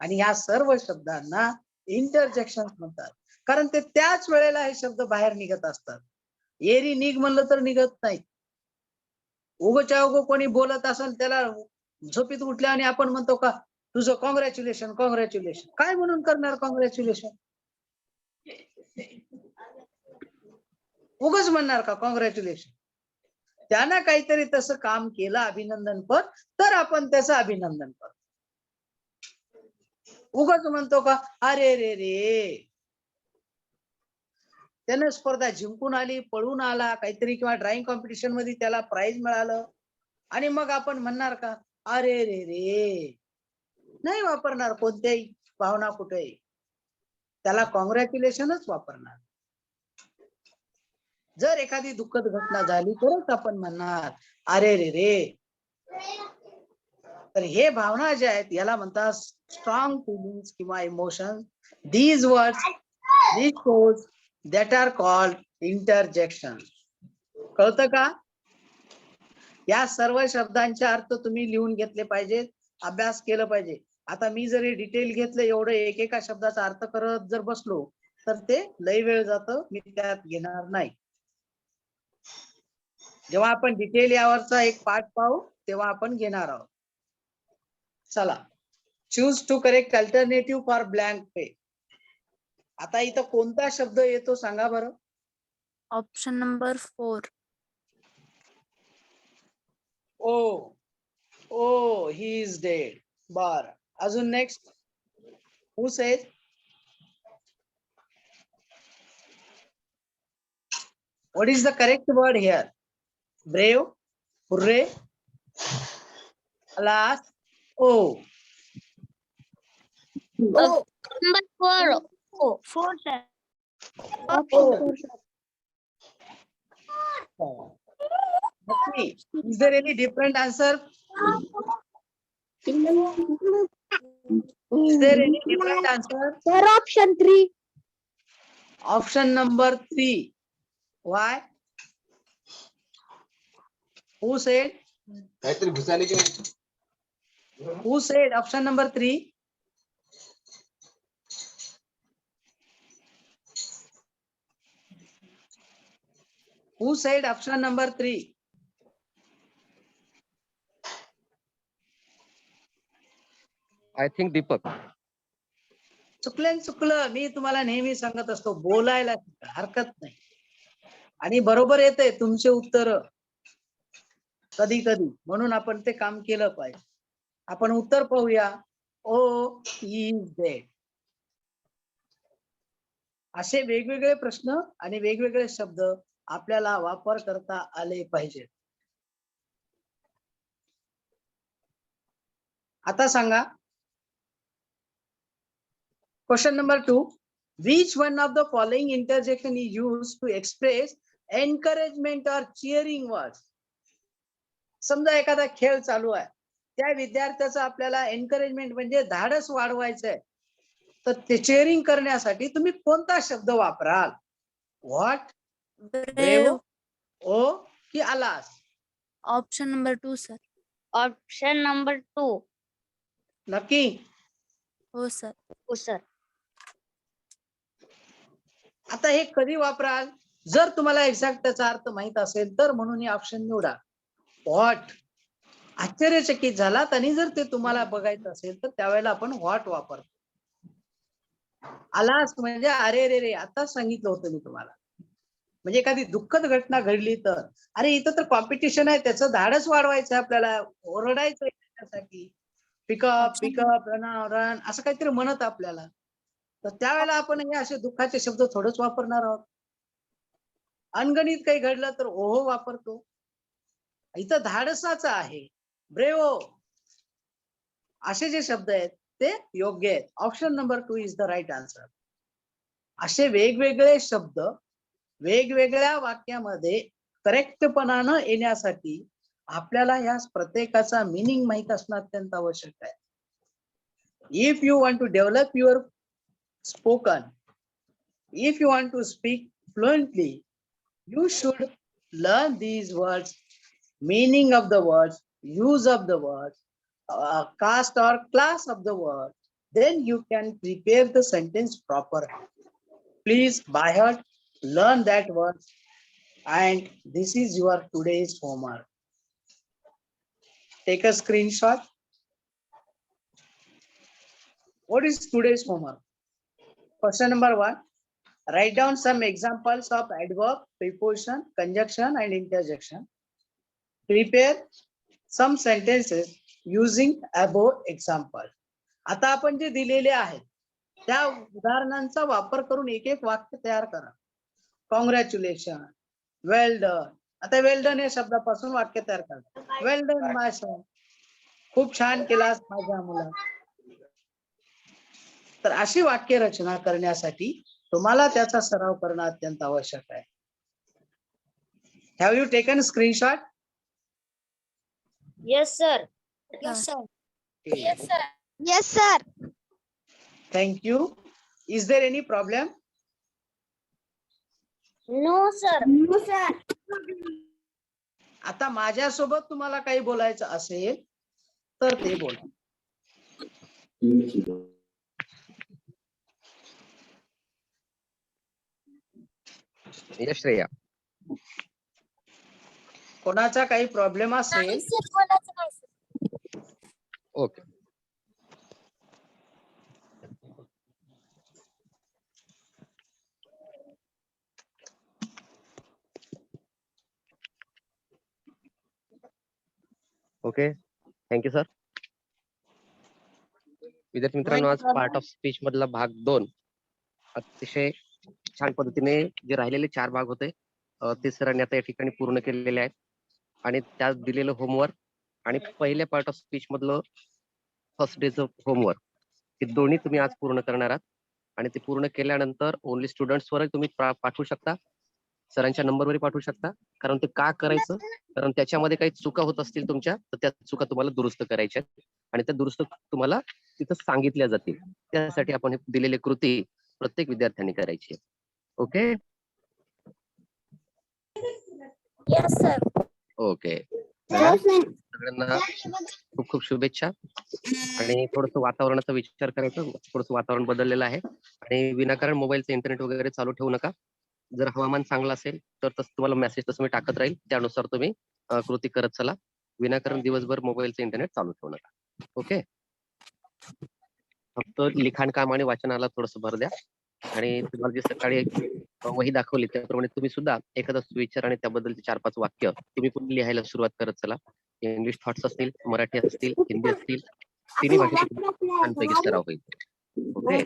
[SPEAKER 5] आणि या सर्व शब्दांना इंटरजेक्शन म्हणतात, कारण ते त्याच वेळेला हे शब्द बाहेर निघत असतात. एरी निघ म्हणलं तर निघत नाही. उगोच्या उगो कोणी बोलत असेल त्याला झोपीत उठल्या आणि आपण म्हणतो का तुझं कॉंग्रॅच्युलेशन कॉंग्रॅच्युलेशन. काय म्हणून करणार कॉंग्रॅच्युलेशन? उगच म्हणणार का कॉंग्रॅच्युलेशन? त्यानं काहीतरी तसं काम केलं अभिनंदनपर, तर आपण त्याचं अभिनंदन करतो. उगच म्हणतो का अरे रे रे, त्यानं स्पर्धा जिंकून आली, पळून आला काहीतरी, किंवा ड्रॉइंग कॉम्पिटिशन मध्ये त्याला प्राइज मिळालं, आणि मग आपण म्हणणार का अरे रे रे? नाही वापरणार कोणत्याही भावना कुठेही. त्याला कॉंग्रॅच्युलेशनच वापरणार. जर एखादी दुःखद घटना झाली तरच आपण म्हणणार अरे रे रे. तर हे भावना ज्या आहेत याला म्हणतात स्ट्रॉंग फिलिंग्स किंवा emotion. These words, these shows that are called interjection. कळतं का? या सर्व शब्दांचे अर्थ तुम्ही लिहून घेतले पाहिजेत, अभ्यास केलं पाहिजे. आता मी जरी डिटेल घेतलं एवढं एकेका शब्दाचा अर्थ करत जर बसलो तर ते लय वेळ जातं, मी त्यात घेणार नाही. जेव्हा आपण डिटेल यावरचा एक पाठ पाहू तेव्हा आपण घेणार आहोत. चला, choose to correct alternative for blank पे. आता इथं कोणता शब्द येतो सांगा बरं?
[SPEAKER 7] Option number 4.
[SPEAKER 5] Oh, oh he is dead. बर, अजून next. Who says? What is the correct word here? Brave, hurray, alas, oh.
[SPEAKER 3] Number 4.
[SPEAKER 4] 4, sir.
[SPEAKER 5] Okay. Is there any different answer? Is there any different answer?
[SPEAKER 6] Sir, option 3.
[SPEAKER 5] Option number 3. Why? Who said? Who said option number 3? Who said option number 3?
[SPEAKER 9] I think Deepak.
[SPEAKER 5] चुकलं. मी तुम्हाला नेहमी सांगत असतो बोलायला हरकत नाही, आणि बरोबर येते तुमचे उत्तर कधी कधी, म्हणून आपण ते काम केलं पाहिजे. आपण उत्तर पाहूया. Oh is dead. असे वेगवेगळे प्रश्न आणि वेगवेगळे शब्द आपल्याला वापर करता आले पाहिजेत. आता सांगा question number 2. Which one of the following interjection is used to express encouragement or cheering words? समजा एखादा खेळ चालू आहे, त्या विद्यार्थ्याचं आपल्याला एनकरेजमेंट म्हणजे धाडस वाढवायचंय, तर ते चेअरिंग करण्यासाठी तुम्ही कोणता शब्द वापराल? व्हॉट, ब्रेव, ओ की alas?
[SPEAKER 7] Option number 2, sir.
[SPEAKER 3] Option number 2.
[SPEAKER 5] नक्की?
[SPEAKER 7] हो सर.
[SPEAKER 3] Oh, sir.
[SPEAKER 5] आता हे कधी वापराल? जर तुम्हाला एक्झॅक्ट त्याचा अर्थ माहित असेल तर, म्हणून हे ऑप्शन निवडा. व्हॉट, आश्चर्यचकित झालात आणि जर ते तुम्हाला बघायचं असेल तर त्यावेळेला आपण व्हॉट वापरतो. अलास म्हणजे अरे रे रे, आता सांगितलं होतं मी तुम्हाला. म्हणजे एखादी दुःखद घटना घडली तर, अरे इथं तर कॉम्पिटिशन आहे, त्याचं धाडस वाढवायचं आपल्याला, ओरडायचं त्यासाठी, पिकअप पिकअप, रन रन, असं काहीतरी म्हणत आपल्याला. तर त्यावेळेला आपण हे असे दुःखाचे शब्द थोडंच वापरणार आहोत. अनगणित काही घडलं तर ओहो वापरतो. इथं धाडसाचं आहे, ब्रेवो, असे जे शब्द आहेत ते योग्य आहेत. Option number 2 is the right answer. असे वेगवेगळे शब्द वेगवेगळ्या वाक्यामध्ये करेक्टपणानं येण्यासाठी आपल्याला या प्रत्येकाचा मिनिंग माहित असणं अत्यंत आवश्यक आहे. If you want to develop your spoken, if you want to speak fluently, you should learn these words, meaning of the words, use of the words, caste or class of the word. Then you can prepare the sentence properly. Please by heart learn that word, and this is your today's homework. Take a screenshot. What is today's homework? Question number 1. Write down some examples of adverb, preposition, conjunction, and interjection. Prepare some sentences using above example. आता आपण जे दिलेले आहेत त्या उदाहरणांचा वापर करून एक एक वाक्य तयार करा. कॉंग्रॅच्युलेशन, वेल डन. आता वेल डन या शब्दापासून वाक्य तयार करा. वेल डन माय सन, खूप छान केलास माझ्या मुला. तर अशी वाक्य रचना करण्यासाठी तुम्हाला त्याचा सराव करणं अत्यंत आवश्यक आहे. Have you taken a screenshot?
[SPEAKER 3] Yes, sir.
[SPEAKER 4] Yes, sir.
[SPEAKER 3] Yes, sir.
[SPEAKER 6] Yes, sir.
[SPEAKER 5] Thank you. Is there any problem?
[SPEAKER 3] No, sir.
[SPEAKER 6] No, sir.
[SPEAKER 5] आता माझ्यासोबत तुम्हाला काही बोलायचं असेल तर ते बोला.
[SPEAKER 9] Yes, Shreya.
[SPEAKER 5] कोणाचा काही प्रॉब्लेम असेल
[SPEAKER 9] Okay. Okay. Thank you, sir. विद्यार्थी मित्रांनो, आज पार्ट ऑफ स्पीच मधला भाग 2 अतिशय छान पद्धतीने जे राहिलेले 4 भाग होते ते सरांनी आता या ठिकाणी पूर्ण केलेले आहेत. आणि त्यात दिलेलं होमवर्क आणि पहिल्या पार्ट ऑफ स्पीच मधलं फर्स्ट डेचं होमवर्क हे दोन्ही तुम्ही आज पूर्ण करणार आहात. आणि ते पूर्ण केल्यानंतर ओनली स्टुडंट्सवर तुम्ही पाठवू शकता, सरांच्या नंबरवर पाठवू शकता. कारण ते का करायचं, कारण त्याच्यामध्ये काही चुका होत असतील तुमच्या, तर त्या चुका तुम्हाला दुरुस्त करायच्या आणि त्या दुरुस्त तुम्हाला तिथं सांगितल्या जातील. त्यासाठी आपण हे दिलेली कृती प्रत्येक विद्यार्थ्यांनी करायची आहे. Okay
[SPEAKER 3] Yes, sir.
[SPEAKER 9] ओके. सगळ्यांना खूप खूप शुभेच्छा. आणि थोडंसं वातावरणाचा विचार करायचा, थोडंसं वातावरण बदललेलं आहे आणि विनाकारण मोबाईलचं इंटरनेट वगैरे चालू ठेवू नका. जर हवामान चांगलं असेल तर तसं तुम्हाला मेसेज तसं मी टाकत राहील, त्यानुसार तुम्ही कृती करत चला. विनाकारण दिवसभर मोबाईलचं इंटरनेट चालू ठेवू नका. ओके. फक्त लिखाण काम आणि वाचनाला थोडंसं भर द्या. आणि तुम्हाला जे सकाळी वही दाखवली त्याप्रमाणे तुम्ही सुद्धा एखादा विचार आणि त्याबद्दलचे 4-5 वाक्य तुम्ही पण लिहायला सुरुवात करत चला. इंग्लिश थॉट्स असतील, मराठी असतील, हिंदी असतील, तिन्ही भाषेत छानपैकी सराव होईल. ओके.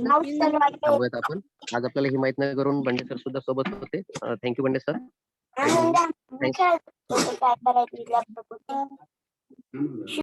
[SPEAKER 9] थांबूयात आपण. आज आपल्याला ही माहिती करून बंडे सर सुद्धा सोबत होते. थँक्यू बंडे सर.